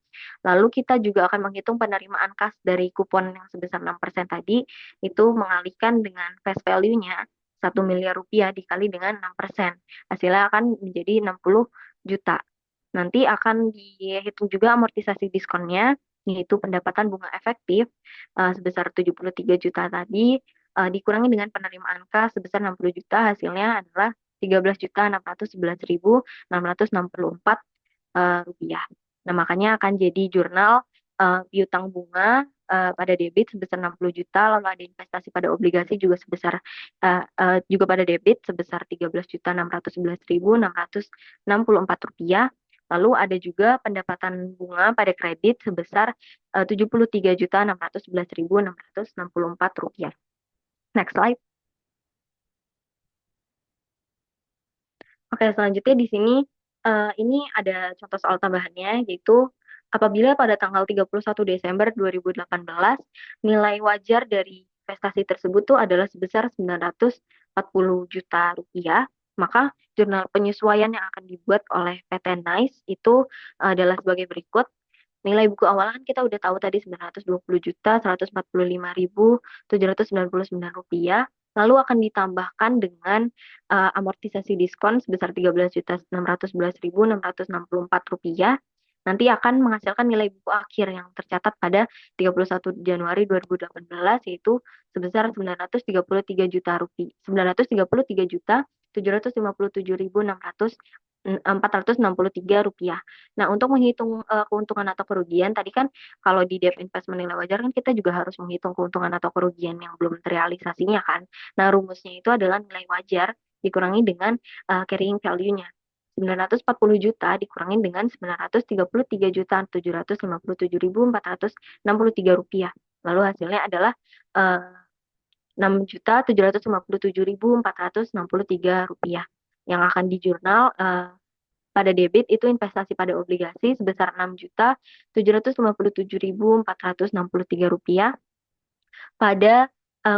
Speaker 1: Lalu kita juga akan menghitung penerimaan kas dari kupon yang sebesar 6% tadi, itu mengalihkan dengan face value-nya 1 miliar rupiah dikali dengan 6%. Hasilnya akan menjadi 60 juta. Nanti akan dihitung juga amortisasi diskonnya, yaitu pendapatan bunga efektif sebesar 73 juta tadi, dikurangi dengan penerimaan kas sebesar 60 juta, hasilnya adalah 13.611.664 rupiah. Nah, makanya akan jadi jurnal piutang bunga pada debit sebesar 60 juta, lalu ada investasi pada obligasi juga sebesar juga pada debit sebesar 13.611.664 rupiah. Lalu ada juga pendapatan bunga pada kredit sebesar 73.611.664 rupiah. Next slide. Oke, selanjutnya di sini ini ada contoh soal tambahannya, yaitu apabila pada tanggal 31 Desember 2018 nilai wajar dari investasi tersebut tuh adalah sebesar 940 juta rupiah, maka jurnal penyesuaian yang akan dibuat oleh PT Nice itu adalah sebagai berikut. Nilai buku awal kan kita udah tahu tadi 920 juta 145.799 rupiah. Lalu akan ditambahkan dengan amortisasi diskon sebesar 13.611.664 rupiah. Nanti akan menghasilkan nilai buku akhir yang tercatat pada 31 Januari 2018 yaitu sebesar 933 juta rupiah, 933 juta 757.463 rupiah. Nah, untuk menghitung keuntungan atau kerugian, tadi kan kalau di debt investment nilai wajar kan kita juga harus menghitung keuntungan atau kerugian yang belum terrealisasinya kan. Nah, rumusnya itu adalah nilai wajar dikurangi dengan carrying value-nya. 940 juta dikurangi dengan 933.757.463 rupiah. Lalu hasilnya adalah 6.757.463 rupiah yang akan dijurnal pada debit itu investasi pada obligasi sebesar 6.757.463 rupiah. Pada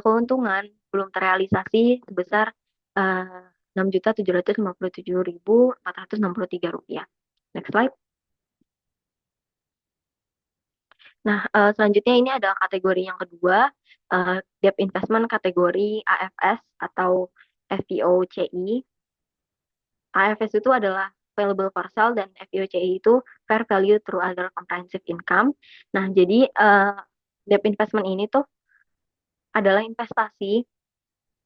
Speaker 1: keuntungan belum terrealisasi sebesar 6.757.463 rupiah. Next slide. Nah, selanjutnya ini adalah kategori yang kedua, debt investment kategori AFS atau FVOCI. AFS itu adalah available for sale dan FVOCI itu fair value through other comprehensive income. Nah, jadi debt investment ini tuh adalah investasi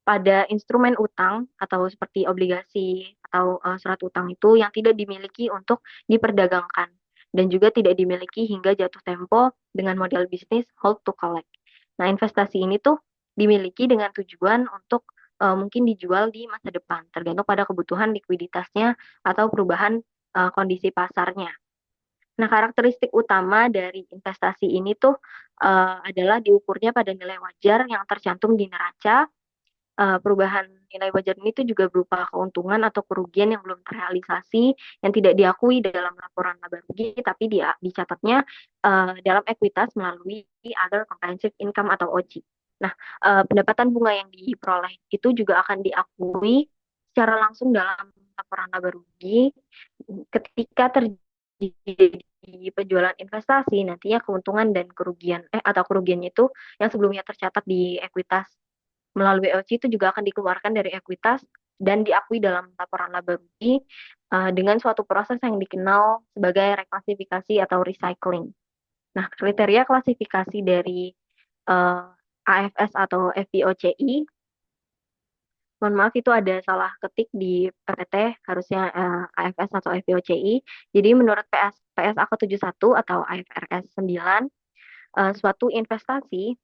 Speaker 1: pada instrumen utang atau seperti obligasi atau surat utang itu yang tidak dimiliki untuk diperdagangkan dan juga tidak dimiliki hingga jatuh tempo dengan model bisnis hold to collect. Nah, investasi ini tuh dimiliki dengan tujuan untuk mungkin dijual di masa depan, tergantung pada kebutuhan likuiditasnya atau perubahan kondisi pasarnya. Nah, karakteristik utama dari investasi ini tuh adalah diukurnya pada nilai wajar yang tercantum di neraca. Perubahan nilai wajar ini tuh juga berupa keuntungan atau kerugian yang belum terrealisasi, yang tidak diakui dalam laporan laba rugi, tapi dia dicatatnya dalam ekuitas melalui other comprehensive income atau OCI. Nah, pendapatan bunga yang diperoleh itu juga akan diakui secara langsung dalam laporan laba rugi ketika terjadi penjualan investasi, nantinya keuntungan dan kerugian atau kerugiannya itu yang sebelumnya tercatat di ekuitas melalui OCI itu juga akan dikeluarkan dari ekuitas dan diakui dalam laporan laba rugi dengan suatu proses yang dikenal sebagai reklasifikasi atau recycling. Nah, kriteria klasifikasi dari eh, AFS atau FVOCI, mohon maaf itu ada salah ketik di PPT, harusnya AFS atau FVOCI. Jadi menurut PSA ke-71 atau IFRS 9, eh, suatu investasi,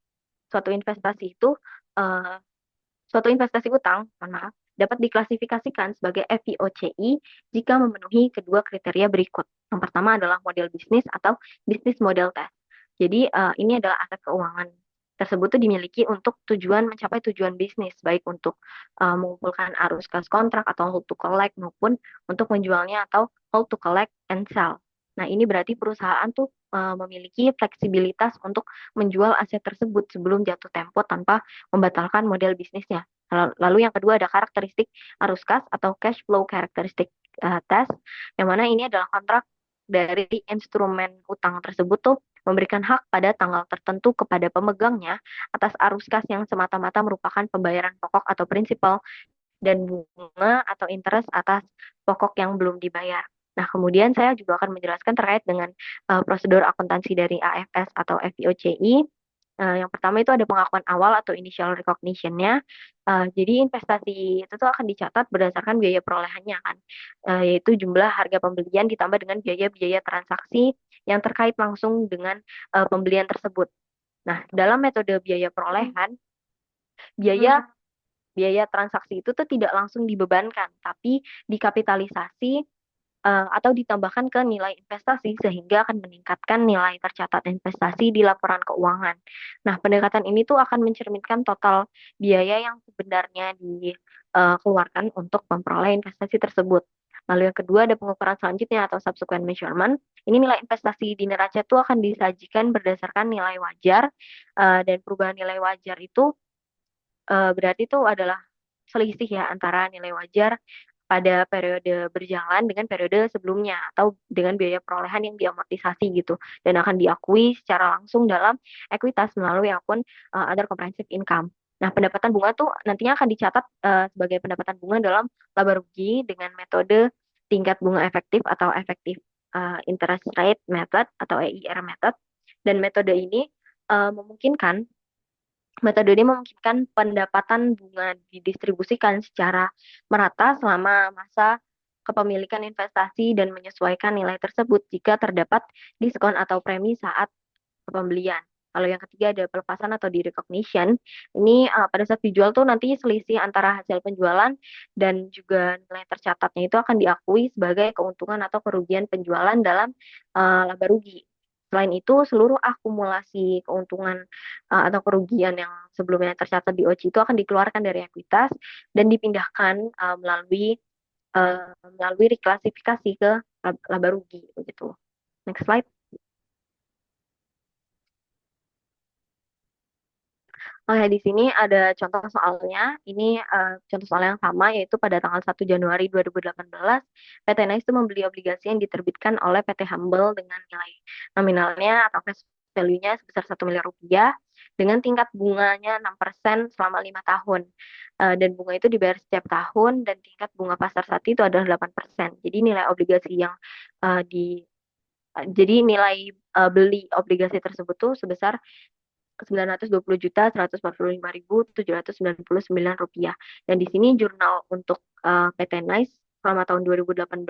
Speaker 1: suatu investasi itu eh, suatu investasi utang, mohon maaf, dapat diklasifikasikan sebagai FVOCI jika memenuhi kedua kriteria berikut. Yang pertama adalah model bisnis atau bisnis model test. Jadi ini adalah aset keuangan tersebut tuh dimiliki untuk tujuan mencapai tujuan bisnis, baik untuk mengumpulkan arus kas kontrak atau hold to collect maupun untuk menjualnya atau hold to collect and sell. Nah, ini berarti perusahaan tuh memiliki fleksibilitas untuk menjual aset tersebut sebelum jatuh tempo tanpa membatalkan model bisnisnya. Lalu yang kedua ada karakteristik arus kas atau cash flow karakteristik test, yang mana ini adalah kontrak dari instrumen utang tersebut tuh memberikan hak pada tanggal tertentu kepada pemegangnya atas arus kas yang semata-mata merupakan pembayaran pokok atau prinsipal dan bunga atau interest atas pokok yang belum dibayar. Nah, kemudian saya juga akan menjelaskan terkait dengan prosedur akuntansi dari AFS atau FVOCI. Yang pertama itu ada pengakuan awal atau initial recognition-nya. Jadi investasi itu tuh akan dicatat berdasarkan biaya perolehannya kan, yaitu jumlah harga pembelian ditambah dengan biaya-biaya transaksi yang terkait langsung dengan pembelian tersebut. Nah, dalam metode biaya perolehan, biaya biaya transaksi itu tuh tidak langsung dibebankan, tapi dikapitalisasi atau ditambahkan ke nilai investasi sehingga akan meningkatkan nilai tercatat investasi di laporan keuangan. Nah, pendekatan ini tuh akan mencerminkan total biaya yang sebenarnya dikeluarkan untuk memperoleh investasi tersebut. Lalu yang kedua ada pengukuran selanjutnya atau subsequent measurement. Ini nilai investasi di neraca itu akan disajikan berdasarkan nilai wajar, dan perubahan nilai wajar itu berarti itu adalah selisih ya antara nilai wajar pada periode berjalan dengan periode sebelumnya atau dengan biaya perolehan yang diamortisasi gitu dan akan diakui secara langsung dalam ekuitas melalui akun other comprehensive income. Nah, pendapatan bunga tuh nantinya akan dicatat sebagai pendapatan bunga dalam laba rugi dengan metode tingkat bunga efektif atau effective interest rate method atau EIR method, dan metode ini memungkinkan metode ini memungkinkan pendapatan bunga didistribusikan secara merata selama masa kepemilikan investasi dan menyesuaikan nilai tersebut jika terdapat diskon atau premi saat pembelian. Kalau yang ketiga ada pelepasan atau di-recognition. Ini pada saat dijual tuh nanti selisih antara hasil penjualan dan juga nilai tercatatnya itu akan diakui sebagai keuntungan atau kerugian penjualan dalam laba rugi. Selain itu, seluruh akumulasi keuntungan atau kerugian yang sebelumnya tercatat di OC itu akan dikeluarkan dari ekuitas dan dipindahkan melalui reklasifikasi ke laba rugi begitu. Next slide. Oke, di sini ada contoh soalnya. Ini contoh soal yang sama, yaitu pada tanggal 1 Januari 2018, PT NICE itu membeli obligasi yang diterbitkan oleh PT Humble dengan nilai nominalnya atau face value-nya sebesar 1 miliar rupiah dengan tingkat bunganya 6% selama 5 tahun. Dan bunga itu dibayar setiap tahun dan tingkat bunga pasar saat itu adalah 8%. Jadi nilai obligasi yang eh, di jadi nilai beli obligasi tersebut tuh sebesar 920.145.799 rupiah. Dan di sini jurnal untuk PT NICE selama tahun 2018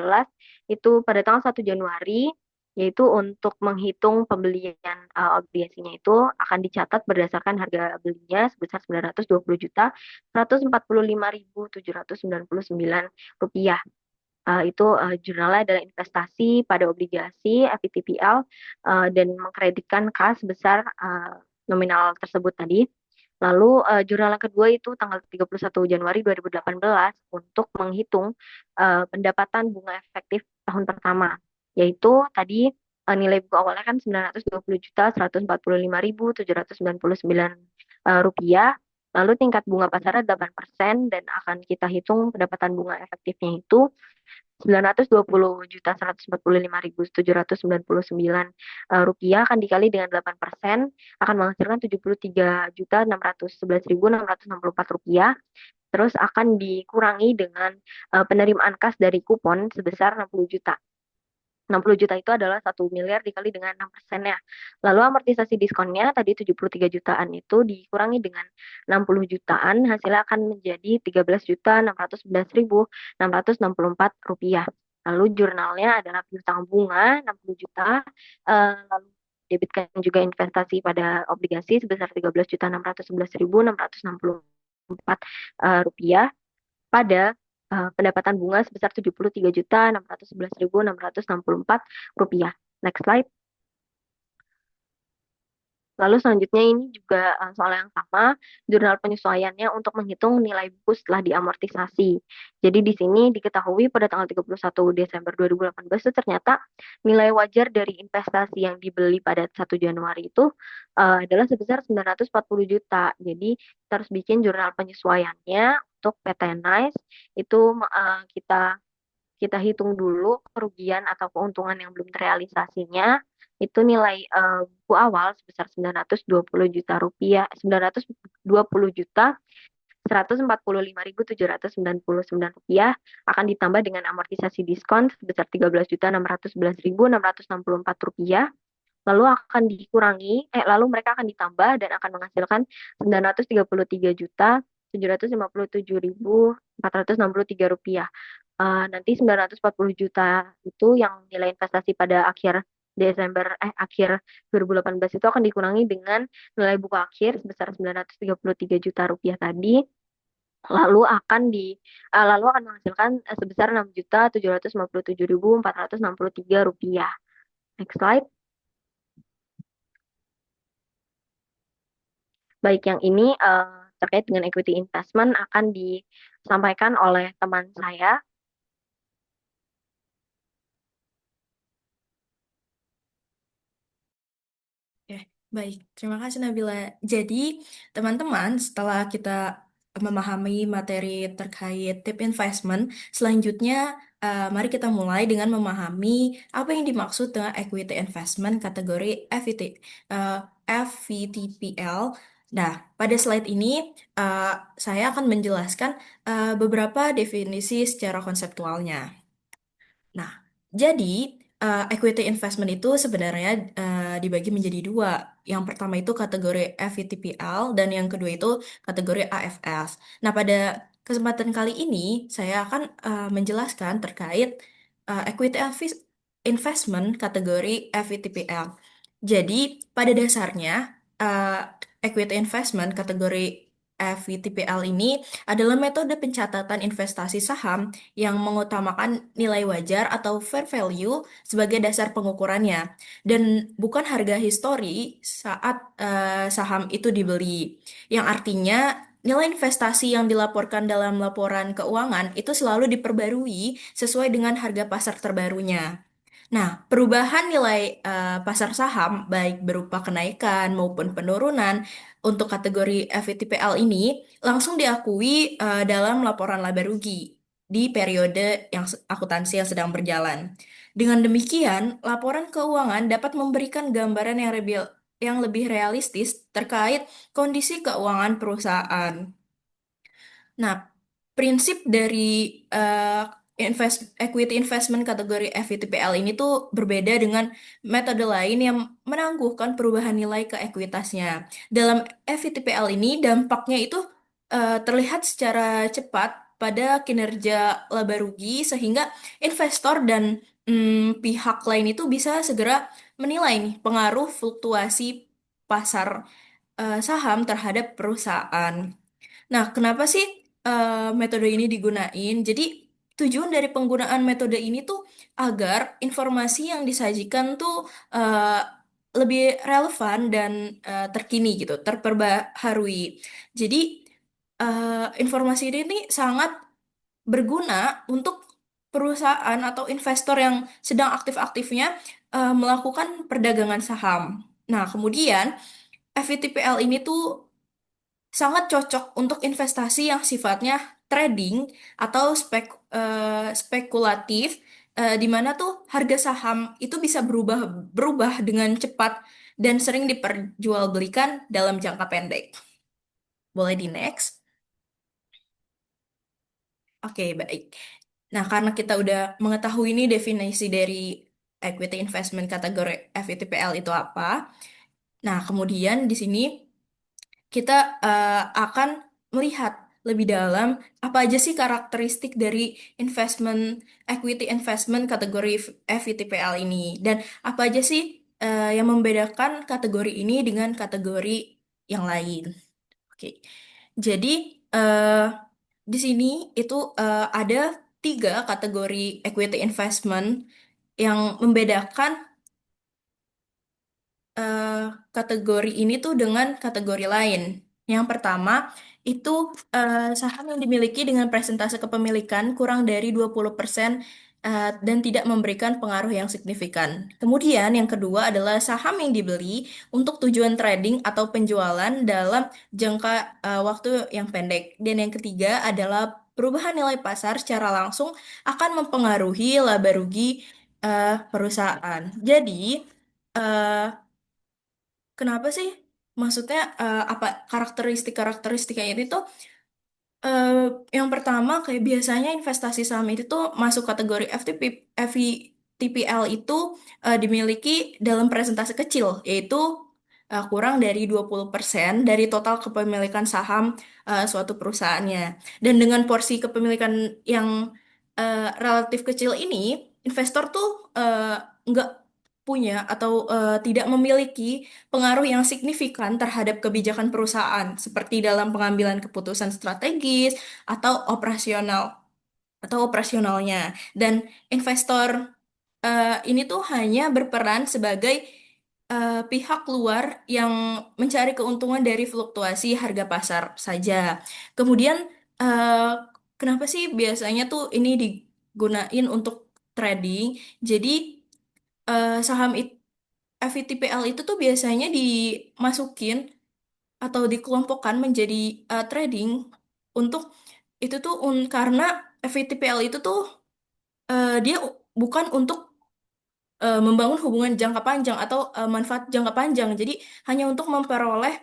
Speaker 1: itu pada tanggal 1 Januari, yaitu untuk menghitung pembelian obligasinya itu akan dicatat berdasarkan harga belinya sebesar 920.145.799 rupiah. Itu jurnalnya adalah investasi pada obligasi FVTPL dan mengkreditkan kas sebesar nominal tersebut tadi. Lalu jurnal yang kedua itu tanggal 31 Januari 2018 untuk menghitung pendapatan bunga efektif tahun pertama, yaitu tadi nilai buku awalnya kan 920.145.799 rupiah. Lalu tingkat bunga pasarnya 8% dan akan kita hitung pendapatan bunga efektifnya itu 920.145.799 rupiah akan dikali dengan 8% akan menghasilkan 73.611.664 rupiah. Terus akan dikurangi dengan penerimaan kas dari kupon sebesar 60 juta. 60 juta itu adalah 1 miliar dikali dengan 6%-nya. Lalu amortisasi diskonnya tadi 73 jutaan itu dikurangi dengan 60 jutaan, hasilnya akan menjadi 13.611.664 rupiah. Lalu jurnalnya adalah piutang bunga 60 juta, lalu debitkan juga investasi pada obligasi sebesar 13.611.664 rupiah pada pendapatan bunga sebesar 73.611.664 rupiah. Next slide. Lalu selanjutnya ini juga soal yang sama, jurnal penyesuaiannya untuk menghitung nilai buku setelah diamortisasi. Jadi di sini diketahui pada tanggal 31 Desember 2018 itu ternyata nilai wajar dari investasi yang dibeli pada 1 Januari itu adalah sebesar 940 juta. Jadi kita harus bikin jurnal penyesuaiannya untuk PT Nice itu kita kita hitung dulu kerugian atau keuntungan yang belum terrealisasinya, itu nilai buku awal sebesar 920 juta rupiah, 920 juta 145.799 rupiah akan ditambah dengan amortisasi diskon sebesar 13.611.664 rupiah, lalu akan lalu mereka akan ditambah dan akan menghasilkan 933 juta 757.463 rupiah. Nanti 940 juta itu yang nilai investasi pada akhir 2018 itu akan dikurangi dengan nilai buku akhir sebesar 933 juta rupiah tadi, lalu akan menghasilkan sebesar 6.757.463 rupiah. Next slide. Baik, yang ini terkait dengan equity investment akan disampaikan oleh teman saya.
Speaker 4: Baik, terima kasih Nabila. Jadi, teman-teman, setelah kita memahami materi terkait tip investment, selanjutnya mari kita mulai dengan memahami apa yang dimaksud dengan equity investment kategori FVTPL. Nah, pada slide ini eh, saya akan menjelaskan beberapa definisi secara konseptualnya. Nah, jadi equity investment itu sebenarnya dibagi menjadi dua. Yang pertama itu kategori FVTPL dan yang kedua itu kategori AFS. Nah, pada kesempatan kali ini saya akan menjelaskan terkait equity investment kategori FVTPL. Jadi, pada dasarnya equity investment kategori FVTPL ini adalah metode pencatatan investasi saham yang mengutamakan nilai wajar atau fair value sebagai dasar pengukurannya dan bukan harga histori saat saham itu dibeli. Yang artinya nilai investasi yang dilaporkan dalam laporan keuangan itu selalu diperbarui sesuai dengan harga pasar terbarunya. Nah, perubahan nilai pasar saham baik berupa kenaikan maupun penurunan untuk kategori FVTPL ini langsung diakui dalam laporan laba rugi di periode yang akuntansi yang sedang berjalan. Dengan demikian, laporan keuangan dapat memberikan gambaran yang lebih realistis terkait kondisi keuangan perusahaan. Nah, prinsip dari equity investment kategori FVTPL ini tuh berbeda dengan metode lain yang menangguhkan perubahan nilai ke ekuitasnya. Dalam FVTPL ini dampaknya itu terlihat secara cepat pada kinerja laba rugi sehingga investor dan pihak lain itu bisa segera menilai nih pengaruh fluktuasi pasar saham terhadap perusahaan. Nah, kenapa sih metode ini digunain? Jadi, tujuan dari penggunaan metode ini tuh agar informasi yang disajikan tuh lebih relevan dan terkini gitu, terperbaharui. Jadi, informasi ini sangat berguna untuk perusahaan atau investor yang sedang aktif-aktifnya melakukan perdagangan saham. Nah, kemudian FVTPL ini tuh sangat cocok untuk investasi yang sifatnya trading atau spekulatif, di mana tuh harga saham itu bisa berubah berubah dengan cepat dan sering diperjualbelikan dalam jangka pendek. Boleh di next? Oke, baik. Nah, karena kita udah mengetahui ini definisi dari equity investment kategori FITPL itu apa. Nah, kemudian di sini kita akan melihat lebih dalam apa aja sih karakteristik dari investment equity investment kategori FITPL ini dan apa aja sih yang membedakan kategori ini dengan kategori yang lain. Oke, jadi eh, di sini itu ada tiga kategori equity investment yang membedakan eh, kategori ini tuh dengan kategori lain. Yang pertama itu saham yang dimiliki dengan presentase kepemilikan kurang dari 20% dan tidak memberikan pengaruh yang signifikan. Kemudian yang kedua adalah saham yang dibeli untuk tujuan trading atau penjualan dalam jangka waktu yang pendek. Dan yang ketiga adalah perubahan nilai pasar secara langsung akan mempengaruhi laba rugi perusahaan. Jadi, eh, kenapa sih? Maksudnya apa karakteristik-karakteristiknya ini tuh eh, yang pertama kayak biasanya investasi saham itu tuh masuk kategori FVTPL itu dimiliki dalam presentase kecil yaitu kurang dari 20% dari total kepemilikan saham suatu perusahaannya. Dan dengan porsi kepemilikan yang relatif kecil ini, investor tuh nggak punya atau tidak memiliki pengaruh yang signifikan terhadap kebijakan perusahaan, seperti dalam pengambilan keputusan strategis atau operasionalnya. Dan investor ini tuh hanya berperan sebagai pihak luar yang mencari keuntungan dari fluktuasi harga pasar saja. Kemudian eh, kenapa sih biasanya tuh ini digunain untuk trading? Jadi saham FVTPL itu tuh biasanya dimasukin atau dikelompokkan menjadi trading untuk itu tuh karena FVTPL itu tuh dia bukan untuk membangun hubungan jangka panjang atau manfaat jangka panjang. Jadi hanya untuk memperoleh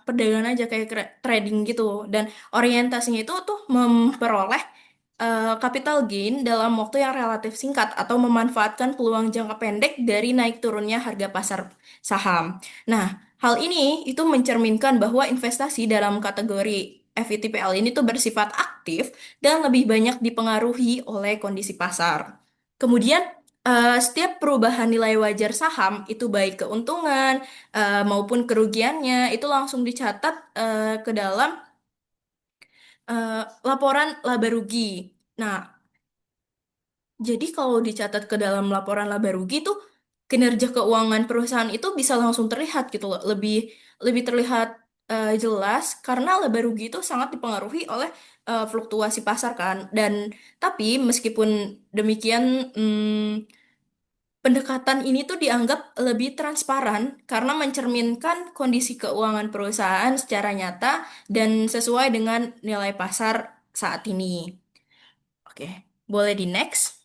Speaker 4: perdagangan aja kayak trading gitu. Dan orientasinya itu tuh memperoleh capital gain dalam waktu yang relatif singkat atau memanfaatkan peluang jangka pendek dari naik turunnya harga pasar saham. Nah, hal ini itu mencerminkan bahwa investasi dalam kategori FVTPL ini tuh bersifat aktif dan lebih banyak dipengaruhi oleh kondisi pasar. Kemudian setiap perubahan nilai wajar saham itu baik keuntungan maupun kerugiannya itu langsung dicatat ke dalam laporan laba rugi. Nah, jadi kalau dicatat ke dalam laporan laba rugi tuh kinerja keuangan perusahaan itu bisa langsung terlihat gitu loh, lebih lebih terlihat jelas karena laba rugi itu sangat dipengaruhi oleh fluktuasi pasar kan. Dan tapi meskipun demikian, pendekatan ini tuh dianggap lebih transparan karena mencerminkan kondisi keuangan perusahaan secara nyata dan sesuai dengan nilai pasar saat ini. Oke, boleh di next.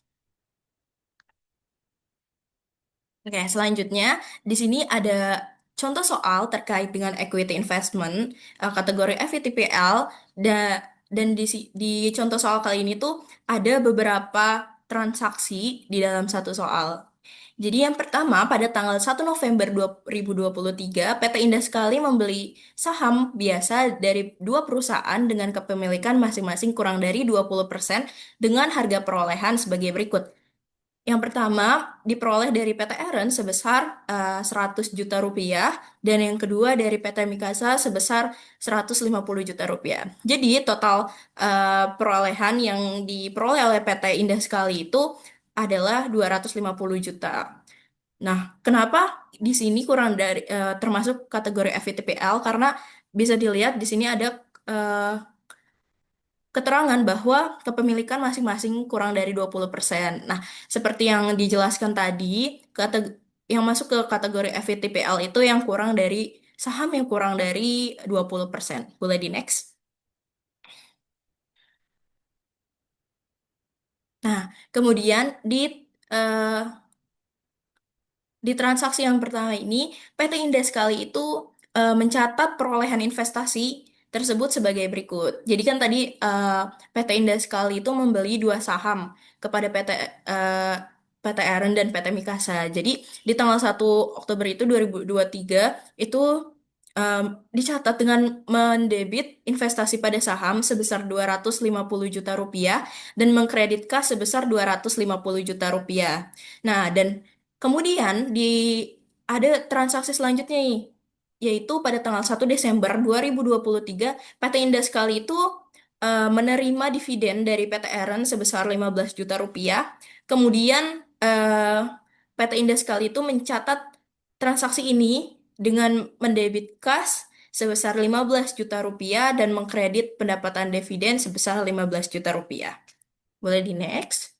Speaker 4: Oke, selanjutnya di sini ada contoh soal terkait dengan equity investment kategori FVTPL dan di contoh soal kali ini tuh ada beberapa transaksi di dalam satu soal. Jadi yang pertama, pada tanggal 1 November 2023, PT Indah Sekali membeli saham biasa dari dua perusahaan dengan kepemilikan masing-masing kurang dari 20% dengan harga perolehan sebagai berikut. Yang pertama diperoleh dari PT Eren sebesar 100 juta rupiah dan yang kedua dari PT Mikasa sebesar 150 juta rupiah. Jadi total perolehan yang diperoleh oleh PT Indah Sekali itu adalah 250 juta. Nah, kenapa di sini kurang dari termasuk kategori FVTPL? Karena bisa dilihat di sini ada eh, keterangan bahwa kepemilikan masing-masing kurang dari 20%. Nah, seperti yang dijelaskan tadi, yang masuk ke kategori FVTPL itu yang kurang dari saham yang kurang dari 20%. Boleh di next? Nah, kemudian eh, di transaksi yang pertama ini, PT Indah Sekali itu mencatat perolehan investasi tersebut sebagai berikut. Jadi kan tadi PT Indah Sekali itu membeli dua saham kepada PT PTRN dan PT Mikasa. Jadi di tanggal 1 Oktober itu 2023 itu dicatat dengan mendebit investasi pada saham sebesar 250 juta rupiah dan mengkredit kas sebesar 250 juta rupiah. Nah, dan kemudian ada transaksi selanjutnya nih, yaitu pada tanggal 1 Desember 2023 PT Indah Sekali itu menerima dividen dari PTRN sebesar 15 juta rupiah. Kemudian PT Indah Sekali itu mencatat transaksi ini dengan mendebit kas sebesar 15 juta rupiah dan mengkredit pendapatan dividen sebesar 15 juta rupiah. Boleh di next?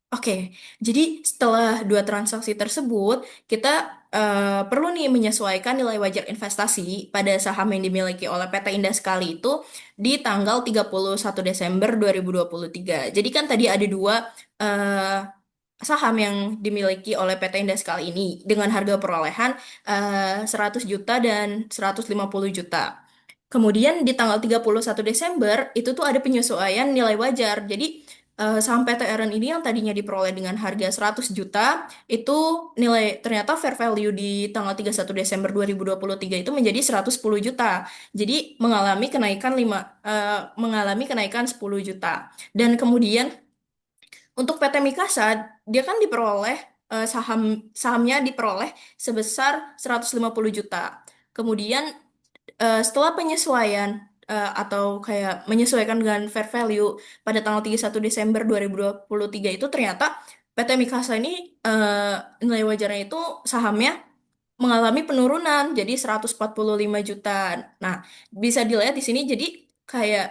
Speaker 4: Oke, jadi setelah dua transaksi tersebut, kita perlu nih menyesuaikan nilai wajar investasi pada saham yang dimiliki oleh PT Indah Sekali itu di tanggal 31 Desember 2023. Jadi kan tadi ada dua eh, saham yang dimiliki oleh PT Indah Sekali ini dengan harga perolehan 100 juta dan 150 juta. Kemudian di tanggal 31 Desember itu tuh ada penyesuaian nilai wajar. Jadi saham PTRN ini yang tadinya diperoleh dengan harga 100 juta itu nilai ternyata fair value di tanggal 31 Desember 2023 itu menjadi 110 juta. Jadi mengalami kenaikan 10 juta. Dan kemudian untuk PT Mikasa, dia kan diperoleh sahamnya diperoleh sebesar 150 juta. Kemudian setelah penyesuaian atau kayak menyesuaikan dengan fair value pada tanggal 31 Desember 2023 itu ternyata PT Mikasa ini nilai wajarnya itu sahamnya mengalami penurunan jadi 145 juta. Nah, bisa dilihat di sini jadi kayak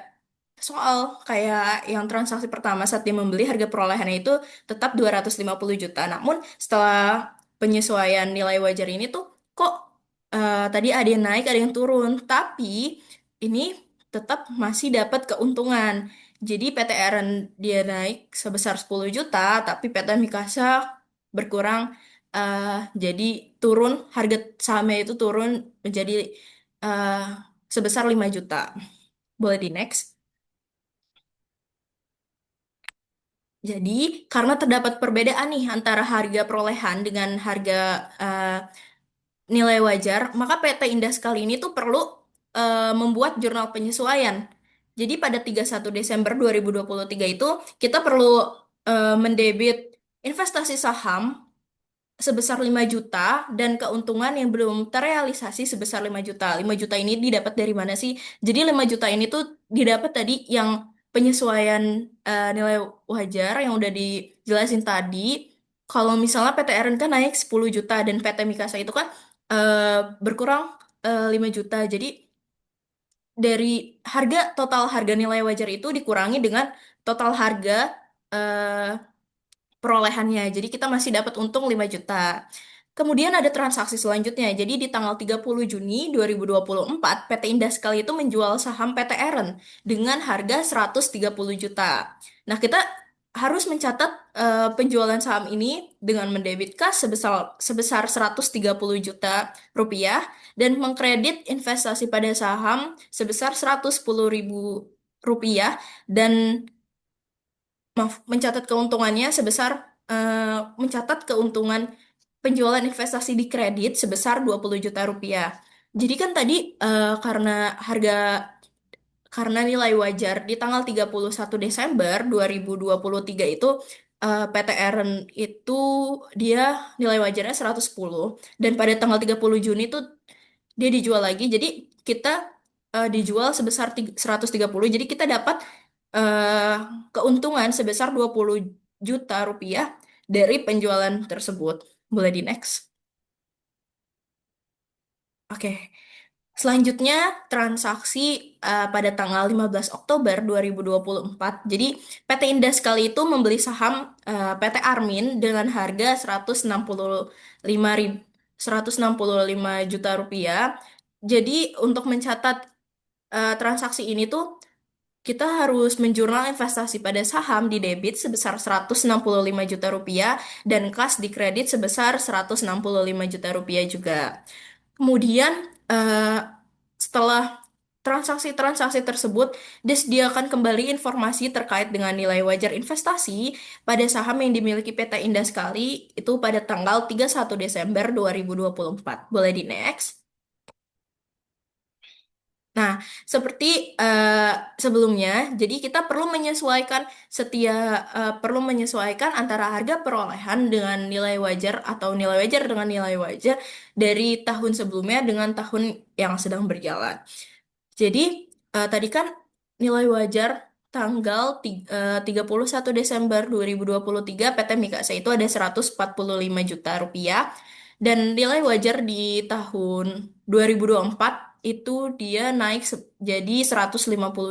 Speaker 4: kayak yang transaksi pertama saat dia membeli harga perolehannya itu tetap 250 juta. Namun setelah penyesuaian nilai wajar ini tuh kok tadi ada yang naik, ada yang turun, tapi ini tetap masih dapat keuntungan. Jadi PTRN dia naik sebesar 10 juta, tapi PT Mikasa berkurang eh, jadi turun harga sahamnya itu turun menjadi eh, sebesar 5 juta. Boleh di next. Jadi, karena terdapat perbedaan nih antara harga perolehan dengan harga eh, nilai wajar, maka PT Indah Sekali ini tuh perlu membuat jurnal penyesuaian. Jadi pada 31 Desember 2023 itu kita perlu mendebit investasi saham sebesar 5 juta dan keuntungan yang belum terrealisasi sebesar 5 juta. 5 juta ini didapat dari mana sih? Jadi 5 juta ini tuh didapat tadi yang penyesuaian nilai wajar yang udah dijelasin tadi. Kalau misalnya PTRN kan naik 10 juta dan PT Mikasa itu kan berkurang 5 juta. Jadi dari total harga nilai wajar itu dikurangi dengan total harga eh, perolehannya. Jadi kita masih dapat untung 5 juta. Kemudian ada transaksi selanjutnya. Jadi di tanggal 30 Juni 2024, PT Indah Sekali itu menjual saham PT Eren dengan harga 130 juta. Nah, kita harus mencatat penjualan saham ini dengan mendebit kas sebesar 130 juta rupiah dan mengkredit investasi pada saham sebesar 110 ribu rupiah dan mencatat keuntungannya mencatat keuntungan penjualan investasi di kredit sebesar 20 juta rupiah. Jadi kan tadi karena nilai wajar di tanggal 31 Desember 2023 itu PT Eren itu dia nilai wajarnya 110 dan pada tanggal 30 Juni itu dia dijual lagi. Jadi kita dijual sebesar 130. Jadi kita dapat eh, keuntungan sebesar 20 juta rupiah dari penjualan tersebut. Boleh di next. Oke. Selanjutnya, transaksi pada tanggal 15 Oktober 2024. Jadi, PT Indah Sekali itu membeli saham PT Armin dengan harga 165 juta rupiah. Jadi, untuk mencatat transaksi ini tuh kita harus menjurnal investasi pada saham di debit sebesar 165 juta rupiah dan kas di kredit sebesar 165 juta rupiah juga. Kemudian eh, setelah transaksi-transaksi tersebut disediakan kembali informasi terkait dengan nilai wajar investasi pada saham yang dimiliki PT Indah Sekali itu pada tanggal 31 Desember 2024. Boleh di next? Nah, seperti sebelumnya, jadi kita perlu menyesuaikan antara harga perolehan dengan nilai wajar atau nilai wajar dengan nilai wajar dari tahun sebelumnya dengan tahun yang sedang berjalan. Jadi tadi kan nilai wajar tanggal 31 Desember 2023 PT Mikasa itu ada 145 juta rupiah dan nilai wajar di tahun 2024 itu dia naik jadi 150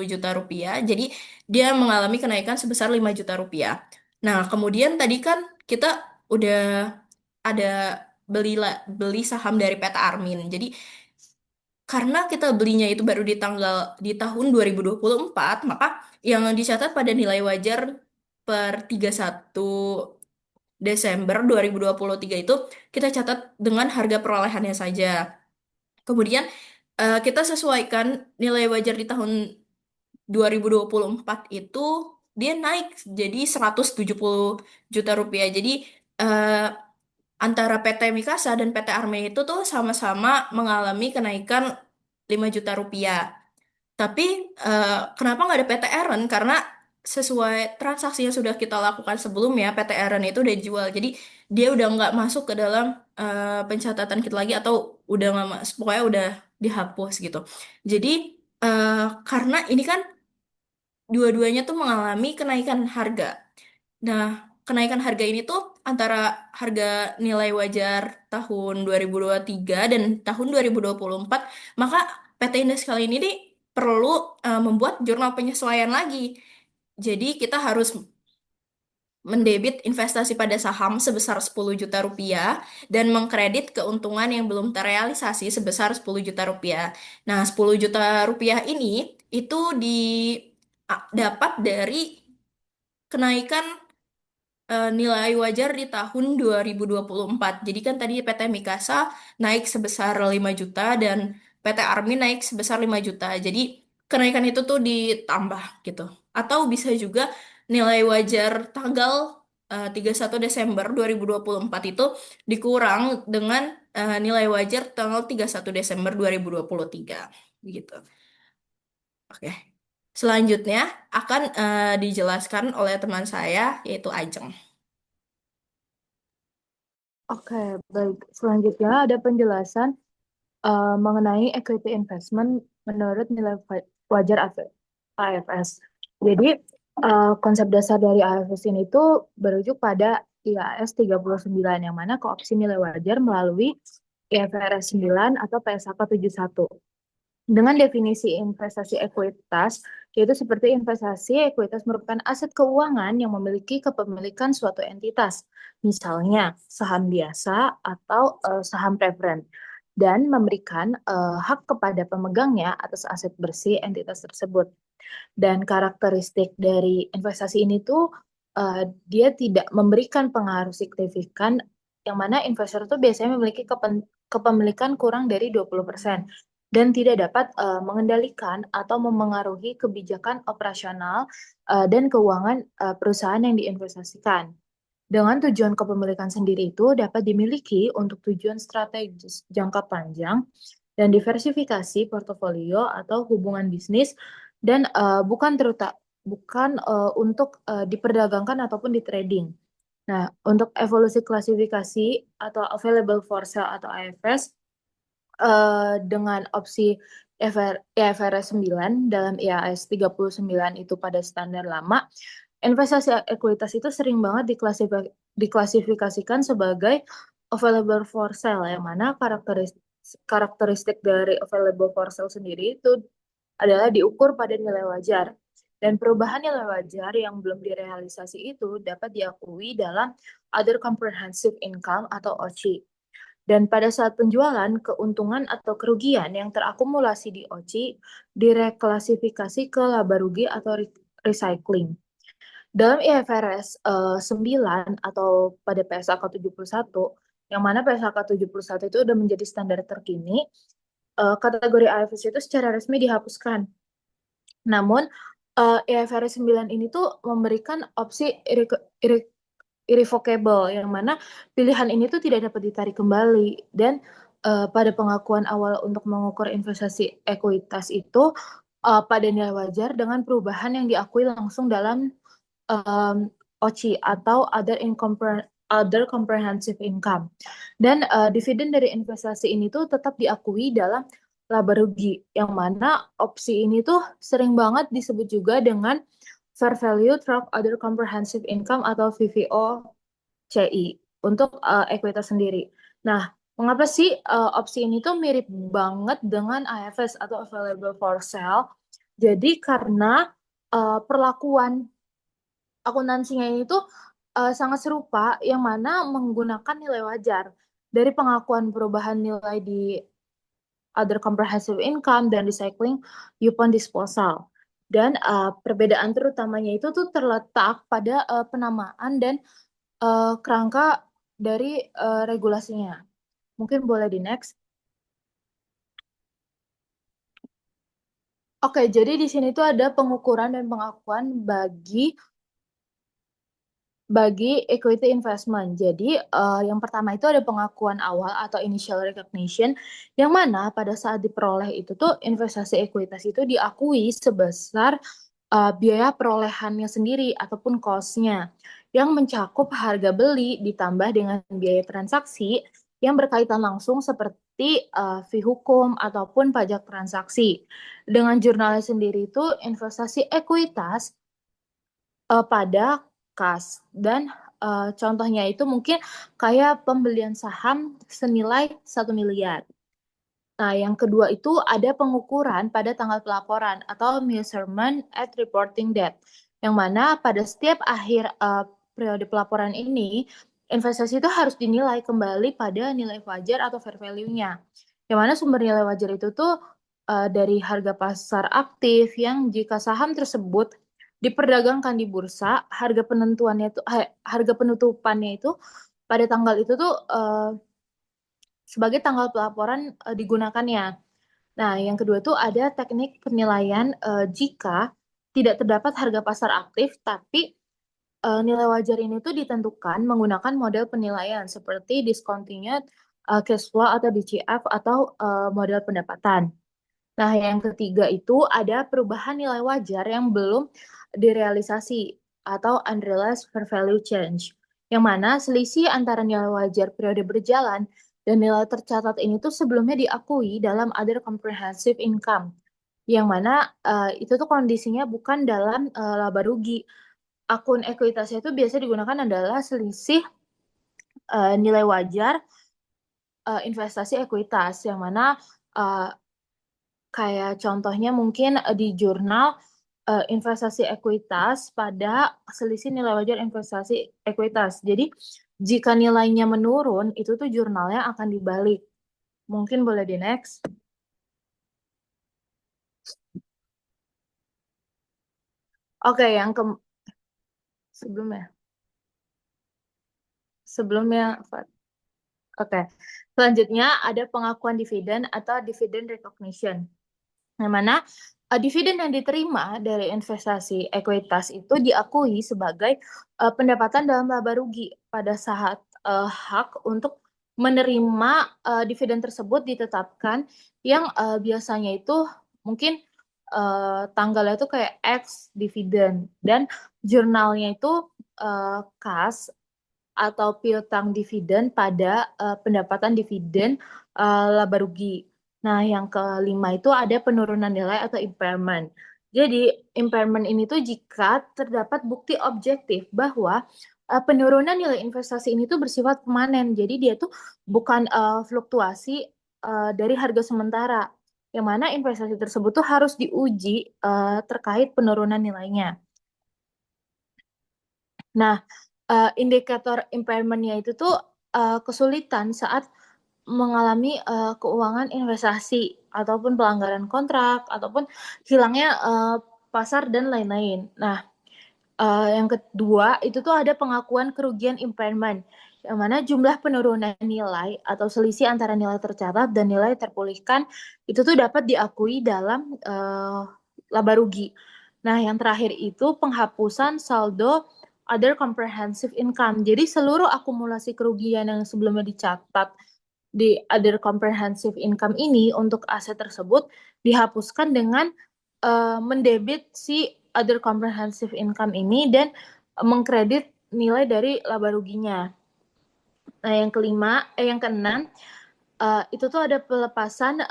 Speaker 4: juta rupiah. Jadi dia mengalami kenaikan sebesar 5 juta rupiah. Nah, kemudian tadi kan kita udah ada beli saham dari PT Armin. Jadi karena kita belinya itu baru di tahun 2024, maka yang dicatat pada nilai wajar per 31 Desember 2023 itu kita catat dengan harga perolehannya saja. Kemudian kita sesuaikan nilai wajar di tahun 2024 itu dia naik jadi 170 juta rupiah. Jadi eh, antara PT Mikasa dan PT Arme itu tuh sama-sama mengalami kenaikan 5 juta rupiah. Tapi kenapa nggak ada PT Eren? Karena sesuai transaksi yang sudah kita lakukan sebelumnya, PT Eren itu udah jual. Jadi dia udah nggak masuk ke dalam pencatatan kita lagi atau udah nggak masuk, pokoknya udah dihapus gitu. Jadi eh, karena ini kan dua-duanya tuh mengalami kenaikan harga. Nah, kenaikan harga ini tuh antara harga nilai wajar tahun 2023 dan tahun 2024, maka PT Indah kali ini nih perlu membuat jurnal penyesuaian lagi. Jadi kita harus mendebit investasi pada saham sebesar 10 juta rupiah dan mengkredit keuntungan yang belum terrealisasi sebesar 10 juta rupiah. Nah, 10 juta rupiah ini itu dapat dari kenaikan nilai wajar di tahun 2024. Jadi kan tadi PT Mikasa naik sebesar 5 juta dan PT Army naik sebesar 5 juta. Jadi kenaikan itu tuh ditambah gitu. Atau bisa juga nilai wajar tanggal 31 Desember 2024 itu dikurang dengan nilai wajar tanggal 31 Desember 2023 gitu. Oke. Selanjutnya akan dijelaskan oleh teman saya yaitu Ajeng.
Speaker 2: Oke, baik. Selanjutnya ada penjelasan mengenai equity investment menurut nilai wajar AFS. Jadi, konsep dasar dari AFS ini tuh berujuk pada IAS 39, yang mana ke opsi nilai wajar melalui IFRS 9 atau PSAK 71. Dengan definisi investasi ekuitas, yaitu seperti investasi ekuitas merupakan aset keuangan yang memiliki kepemilikan suatu entitas, misalnya saham biasa atau saham preferen, dan memberikan hak kepada pemegangnya atas aset bersih entitas tersebut. Dan karakteristik dari investasi ini tuh dia tidak memberikan pengaruh signifikan, yang mana investor tuh biasanya memiliki kepemilikan kurang dari 20% dan tidak dapat mengendalikan atau memengaruhi kebijakan operasional dan keuangan perusahaan yang diinvestasikan. Dengan tujuan kepemilikan sendiri itu dapat dimiliki untuk tujuan strategis jangka panjang dan diversifikasi portofolio atau hubungan bisnis, dan bukan untuk diperdagangkan ataupun di trading. Nah, untuk evolusi klasifikasi atau available for sale atau AFS dengan opsi IFRS 9 dalam IAS 39 itu pada standar lama, investasi ekuitas itu sering banget diklasifikasikan sebagai available for sale, yang mana karakteristik dari available for sale sendiri itu adalah diukur pada nilai wajar. Dan perubahan nilai wajar yang belum direalisasi itu dapat diakui dalam Other Comprehensive Income atau OCI. Dan pada saat penjualan, keuntungan atau kerugian yang terakumulasi di OCI direklasifikasi ke laba rugi atau recycling. Dalam IFRS 9 atau pada PSAK 71, yang mana PSAK 71 itu sudah menjadi standar terkini, kategori IFRS itu secara resmi dihapuskan. Namun IFRS 9 ini tuh memberikan opsi irrevocable, yang mana pilihan ini tuh tidak dapat ditarik kembali. Dan pada pengakuan awal untuk mengukur investasi ekuitas itu pada nilai wajar dengan perubahan yang diakui langsung dalam OCI atau other comprehensive income. Dan dividen dari investasi ini tuh tetap diakui dalam laba rugi, yang mana opsi ini tuh sering banget disebut juga dengan fair value through other comprehensive income atau VVO-CI untuk ekuitas sendiri. Nah, mengapa sih opsi ini tuh mirip banget dengan IFS atau available for sale? Jadi karena perlakuan akuntansinya ini tuh sangat serupa, yang mana menggunakan nilai wajar dari pengakuan perubahan nilai di other comprehensive income dan recycling upon disposal. Dan perbedaan terutamanya itu tuh terletak pada penamaan dan kerangka dari regulasinya. Mungkin boleh di next. Oke, jadi di sini tuh ada pengukuran dan pengakuan bagi equity investment. Jadi yang pertama itu ada pengakuan awal atau initial recognition, yang mana pada saat diperoleh itu tuh investasi ekuitas itu diakui sebesar biaya perolehannya sendiri ataupun cost-nya, yang mencakup harga beli ditambah dengan biaya transaksi yang berkaitan langsung seperti fee hukum ataupun pajak transaksi. Dengan jurnalnya sendiri itu investasi ekuitas pada kas, dan contohnya itu mungkin kayak pembelian saham senilai 1 miliar. Nah, yang kedua itu ada pengukuran pada tanggal pelaporan atau measurement at reporting date, yang mana pada setiap akhir periode pelaporan ini, investasi itu harus dinilai kembali pada nilai wajar atau fair value-nya. Yang mana sumber nilai wajar itu tuh dari harga pasar aktif, yang jika saham tersebut diperdagangkan di bursa, harga penutupannya itu pada tanggal itu tuh sebagai tanggal pelaporan digunakannya. Nah, yang kedua itu ada teknik penilaian jika tidak terdapat harga pasar aktif, tapi nilai wajar ini tuh ditentukan menggunakan model penilaian seperti discontinued cash flow atau DCF atau model pendapatan. Nah, yang ketiga itu ada perubahan nilai wajar yang belum direalisasi atau unrealized fair value change, yang mana selisih antara nilai wajar periode berjalan dan nilai tercatat ini tuh sebelumnya diakui dalam other comprehensive income, yang mana itu tuh kondisinya bukan dalam laba rugi. Akun ekuitasnya itu biasa digunakan adalah selisih nilai wajar investasi ekuitas, yang mana kayak contohnya mungkin di jurnal investasi ekuitas pada selisih nilai wajar investasi ekuitas. Jadi jika nilainya menurun, itu tuh jurnalnya akan dibalik. Mungkin boleh di next. Oke, yang sebelumnya. Sebelumnya, oke. Selanjutnya ada pengakuan dividen atau dividend recognition, yang mana dividen yang diterima dari investasi ekuitas itu diakui sebagai pendapatan dalam laba rugi pada saat hak untuk menerima dividen tersebut ditetapkan, yang biasanya itu mungkin tanggalnya itu kayak X dividen, dan jurnalnya itu kas atau piutang dividen pada pendapatan dividen laba rugi. Nah, yang kelima itu ada penurunan nilai atau impairment. Jadi, impairment ini tuh jika terdapat bukti objektif bahwa penurunan nilai investasi ini tuh bersifat permanen. Jadi, dia tuh bukan fluktuasi dari harga sementara, yang mana investasi tersebut tuh harus diuji terkait penurunan nilainya. Nah, indikator impairment-nya itu tuh kesulitan saat mengalami keuangan investasi ataupun pelanggaran kontrak ataupun hilangnya pasar dan lain-lain. Nah, yang kedua itu tuh ada pengakuan kerugian impairment, yang mana jumlah penurunan nilai atau selisih antara nilai tercatat dan nilai terpulihkan itu tuh dapat diakui dalam laba rugi. Nah, yang terakhir itu penghapusan saldo other comprehensive income. Jadi seluruh akumulasi kerugian yang sebelumnya dicatat di other comprehensive income ini untuk aset tersebut dihapuskan dengan mendebit si other comprehensive income ini dan mengkredit nilai dari laba ruginya. Nah, yang keenam, itu tuh ada pelepasan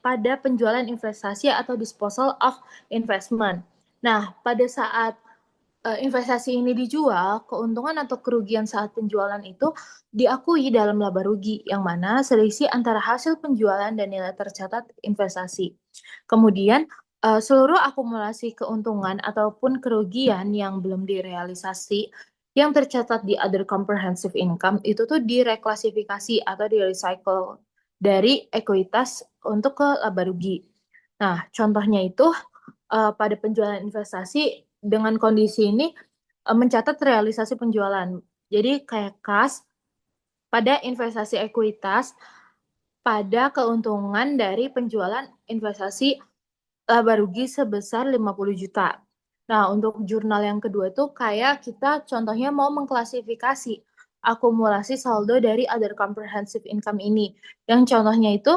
Speaker 2: pada penjualan investasi atau disposal of investment. Nah, pada saat investasi ini dijual, keuntungan atau kerugian saat penjualan itu diakui dalam laba rugi, yang mana selisih antara hasil penjualan dan nilai tercatat investasi. Kemudian, seluruh akumulasi keuntungan ataupun kerugian yang belum direalisasi yang tercatat di other comprehensive income itu tuh direklasifikasi atau di-recycle dari ekuitas untuk ke laba rugi. Nah, contohnya itu pada penjualan investasi dengan kondisi ini mencatat realisasi penjualan. Jadi kayak kas pada investasi ekuitas pada keuntungan dari penjualan investasi laba rugi sebesar 50 juta. Nah, untuk jurnal yang kedua itu kayak kita contohnya mau mengklasifikasi akumulasi saldo dari other comprehensive income ini. Yang contohnya itu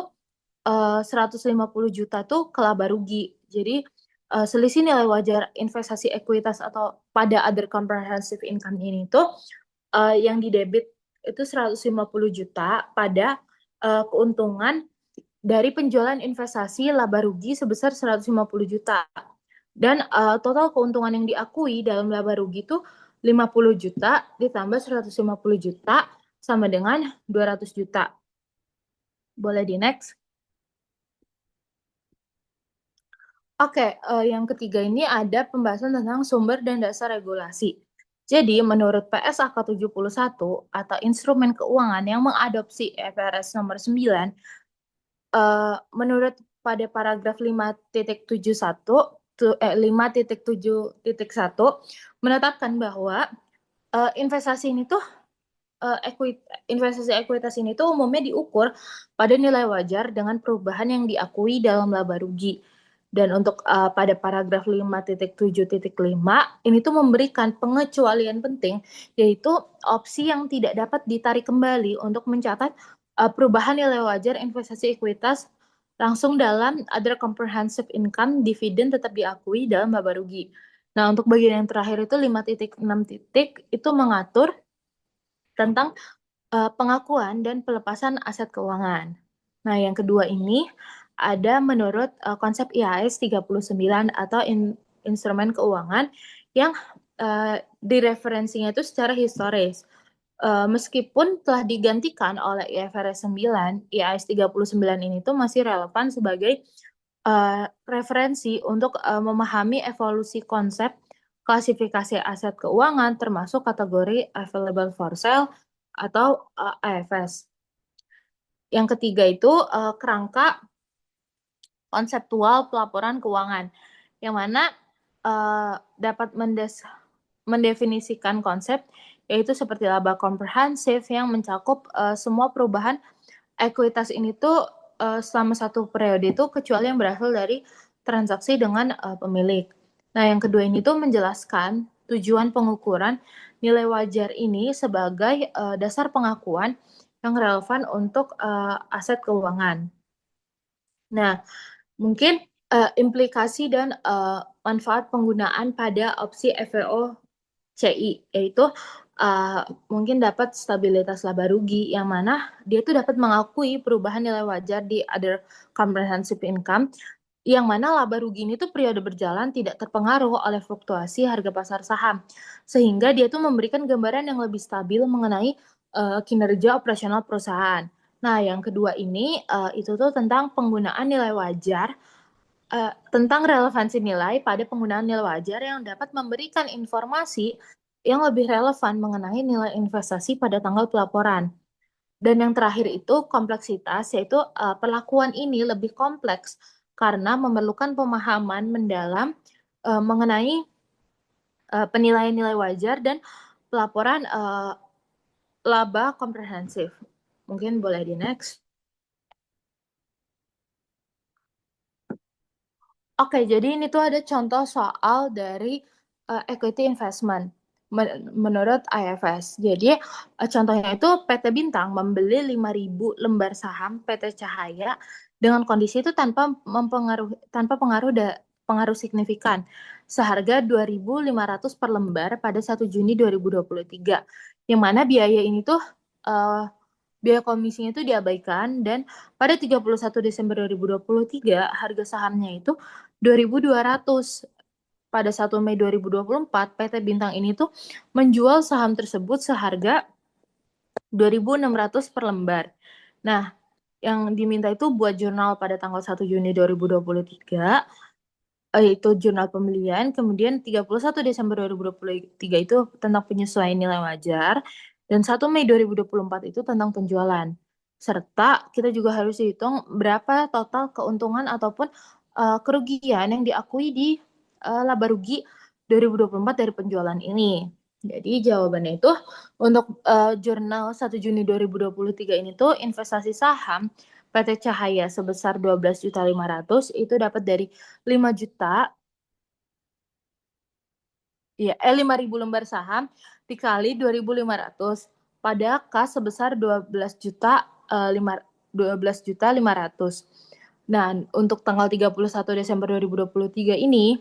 Speaker 2: 150 juta tuh ke laba rugi. Jadi selisih nilai wajar investasi ekuitas atau pada other comprehensive income ini tuh yang didebit itu 150 juta pada keuntungan dari penjualan investasi laba rugi sebesar 150 juta. Dan total keuntungan yang diakui dalam laba rugi itu 50 juta ditambah 150 juta sama dengan 200 juta. Boleh di next. Oke, yang ketiga ini ada pembahasan tentang sumber dan dasar regulasi. Jadi, menurut PSAK 71 atau instrumen keuangan yang mengadopsi IFRS nomor 9, menurut pada paragraf 5.71 5.7.1 menetapkan bahwa investasi ini tuh investasi ekuitas ini tuh umumnya diukur pada nilai wajar dengan perubahan yang diakui dalam laba rugi. Dan untuk pada paragraf 5.7.5 ini tuh memberikan pengecualian penting, yaitu opsi yang tidak dapat ditarik kembali untuk mencatat perubahan nilai wajar investasi ekuitas langsung dalam other comprehensive income, dividen tetap diakui dalam laba rugi. Nah, untuk bagian yang terakhir itu 5.6 itu mengatur tentang pengakuan dan pelepasan aset keuangan. Nah, yang kedua ini ada menurut konsep IAS 39 atau instrumen keuangan yang direferensinya itu secara historis. Meskipun telah digantikan oleh IFRS 9, IAS 39 ini tuh masih relevan sebagai referensi untuk memahami evolusi konsep klasifikasi aset keuangan termasuk kategori available for sale atau AFS. Yang ketiga itu kerangka konseptual pelaporan keuangan, yang mana dapat mendefinisikan konsep yaitu seperti laba komprehensif yang mencakup semua perubahan ekuitas ini tuh selama satu periode itu kecuali yang berasal dari transaksi dengan pemilik. Nah, yang kedua ini tuh menjelaskan tujuan pengukuran nilai wajar ini sebagai dasar pengakuan yang relevan untuk aset keuangan. Nah, mungkin implikasi dan manfaat penggunaan pada opsi FVO CI, yaitu mungkin dapat stabilitas laba rugi, yang mana dia tuh dapat mengakui perubahan nilai wajar di other comprehensive income, yang mana laba rugi ini tuh periode berjalan tidak terpengaruh oleh fluktuasi harga pasar saham, sehingga dia tuh memberikan gambaran yang lebih stabil mengenai kinerja operasional perusahaan. Nah, yang kedua ini itu tuh tentang penggunaan nilai wajar, tentang relevansi nilai pada penggunaan nilai wajar yang dapat memberikan informasi yang lebih relevan mengenai nilai investasi pada tanggal pelaporan. Dan yang terakhir itu kompleksitas, yaitu perlakuan ini lebih kompleks karena memerlukan pemahaman mendalam mengenai penilaian nilai wajar dan pelaporan laba komprehensif. Mungkin boleh di next. Oke, jadi ini tuh ada contoh soal dari equity investment menurut IFS. Jadi contohnya itu PT Bintang membeli 5.000 lembar saham PT Cahaya dengan kondisi itu tanpa pengaruh signifikan seharga 2.500 per lembar pada 1 Juni 2023. Yang mana biaya ini tuh biaya komisinya itu diabaikan dan pada 31 Desember 2023 harga sahamnya itu 2.200. Pada 1 Mei 2024 PT Bintang ini tuh menjual saham tersebut seharga 2.600 per lembar. Nah, yang diminta itu buat jurnal pada tanggal 1 Juni 2023, itu jurnal pembelian, kemudian 31 Desember 2023 itu tentang penyesuaian nilai wajar, dan 1 Mei 2024 itu tentang penjualan. Serta kita juga harus hitung berapa total keuntungan ataupun kerugian yang diakui di laba rugi 2024 dari penjualan ini. Jadi jawabannya itu untuk jurnal 1 Juni 2023 ini tuh investasi saham PT Cahaya sebesar 12.500.000 itu dapat dari 5 juta, ya, 5.000 lembar saham dikali 2.500 pada kas sebesar 12.500.000. Nah, untuk tanggal 31 Desember 2023 ini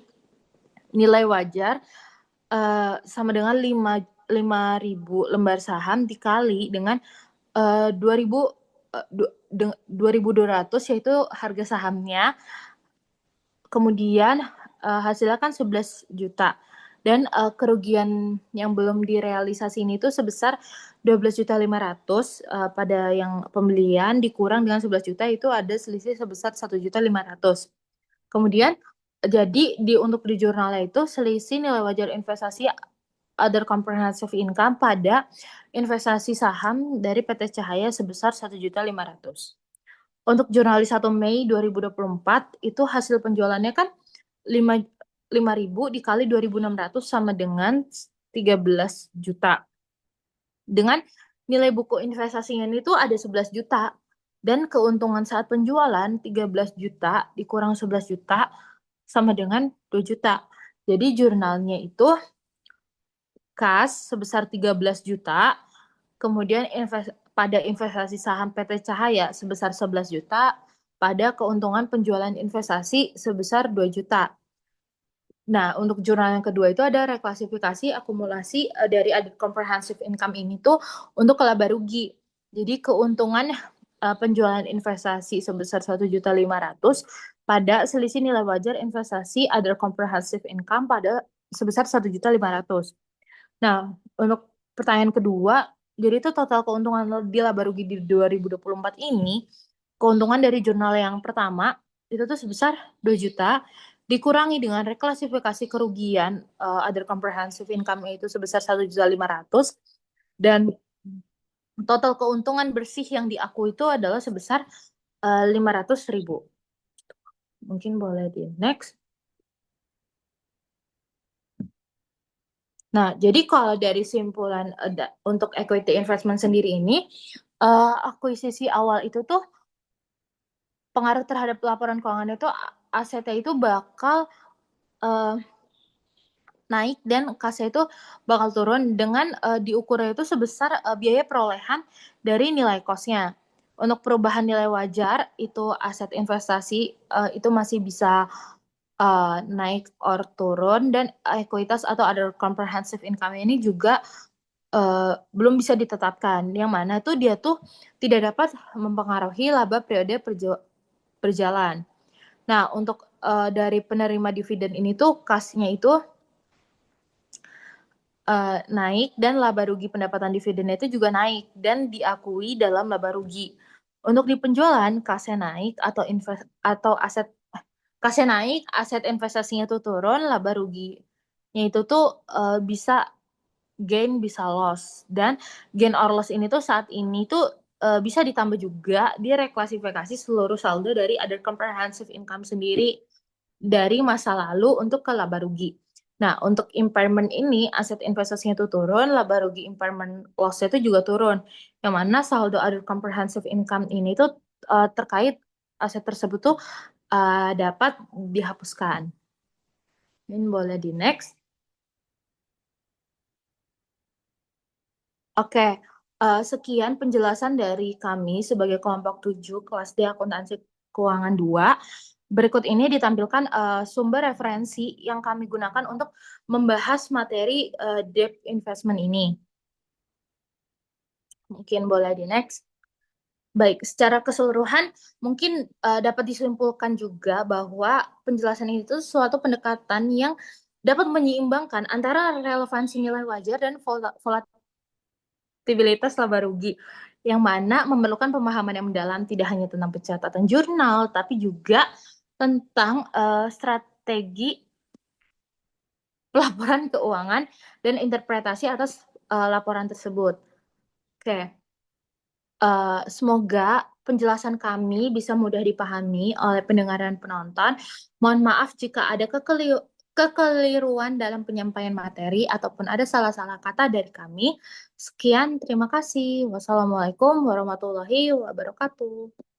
Speaker 2: nilai wajar sama dengan 5.000 lembar saham dikali dengan 2.200 yaitu harga sahamnya, kemudian hasilnya kan 11 juta dan kerugian yang belum direalisasi ini tuh sebesar 12.500.000 pada yang pembelian dikurang dengan 11 juta itu ada selisih sebesar 1.500.000. Kemudian jadi untuk di jurnalnya itu selisih nilai wajar investasi other comprehensive income pada investasi saham dari PT Cahaya sebesar 1.500.000. Untuk jurnalis 1 Mei 2024 itu hasil penjualannya kan 5.000 dikali 2.600 sama dengan 13 juta. Dengan nilai buku investasinya itu ada 11 juta. Dan keuntungan saat penjualan 13 juta dikurang 11 juta sama dengan 2 juta. Jadi jurnalnya itu kas sebesar 13 juta, kemudian pada investasi saham PT Cahaya sebesar 11 juta, pada keuntungan penjualan investasi sebesar 2 juta. Nah, untuk jurnal yang kedua itu ada reklasifikasi akumulasi dari added comprehensive income ini tuh untuk laba rugi. Jadi keuntungan penjualan investasi sebesar 1.500.000 pada selisih nilai wajar investasi other comprehensive income pada sebesar 1.500.000. Nah, untuk pertanyaan kedua, jadi itu total keuntungan di laba rugi di 2024 ini, keuntungan dari jurnal yang pertama itu tuh sebesar 2 juta dikurangi dengan reklasifikasi kerugian other comprehensive income itu sebesar 1.500.000 dan total keuntungan bersih yang diakui itu adalah sebesar 500.000. Mungkin boleh di next. Nah, jadi kalau dari simpulan untuk equity investment sendiri ini, akuisisi awal itu tuh pengaruh terhadap laporan keuangan itu asetnya itu bakal naik dan kasnya itu bakal turun dengan diukurnya itu sebesar biaya perolehan dari nilai kosnya. Untuk perubahan nilai wajar itu aset investasi itu masih bisa naik or turun dan ekuitas atau other comprehensive income ini juga belum bisa ditetapkan. Yang mana tuh dia tuh tidak dapat mempengaruhi laba periode berjalan. Nah, untuk dari penerima dividen ini tuh kasnya itu naik dan laba rugi pendapatan dividennya itu juga naik dan diakui dalam laba rugi. Untuk di penjualan kasnya naik atau kasnya naik, aset investasinya tuh turun, laba ruginya itu tuh bisa gain bisa loss dan gain or loss ini tuh saat ini tuh bisa ditambah juga di reklasifikasi seluruh saldo dari other comprehensive income sendiri dari masa lalu untuk ke laba rugi. Nah, untuk impairment ini, aset investasinya itu turun, laba rugi impairment loss-nya itu juga turun. Yang mana saldo other comprehensive income ini tuh terkait aset tersebut tuh dapat dihapuskan. Ini boleh di next. Oke, sekian penjelasan dari kami sebagai kelompok 7 kelas D akuntansi keuangan 2. Berikut ini ditampilkan sumber referensi yang kami gunakan untuk membahas materi debt investment ini. Mungkin boleh di next. Baik, secara keseluruhan mungkin dapat disimpulkan juga bahwa penjelasan ini itu suatu pendekatan yang dapat menyeimbangkan antara relevansi nilai wajar dan volatilitas laba rugi, yang mana memerlukan pemahaman yang mendalam tidak hanya tentang pencatatan jurnal, tapi juga tentang strategi laporan keuangan dan interpretasi atas laporan tersebut. Oke. Semoga penjelasan kami bisa mudah dipahami oleh pendengar dan penonton. Mohon maaf jika ada kekeliruan dalam penyampaian materi ataupun ada salah-salah kata dari kami. Sekian, terima kasih. Wassalamualaikum warahmatullahi wabarakatuh.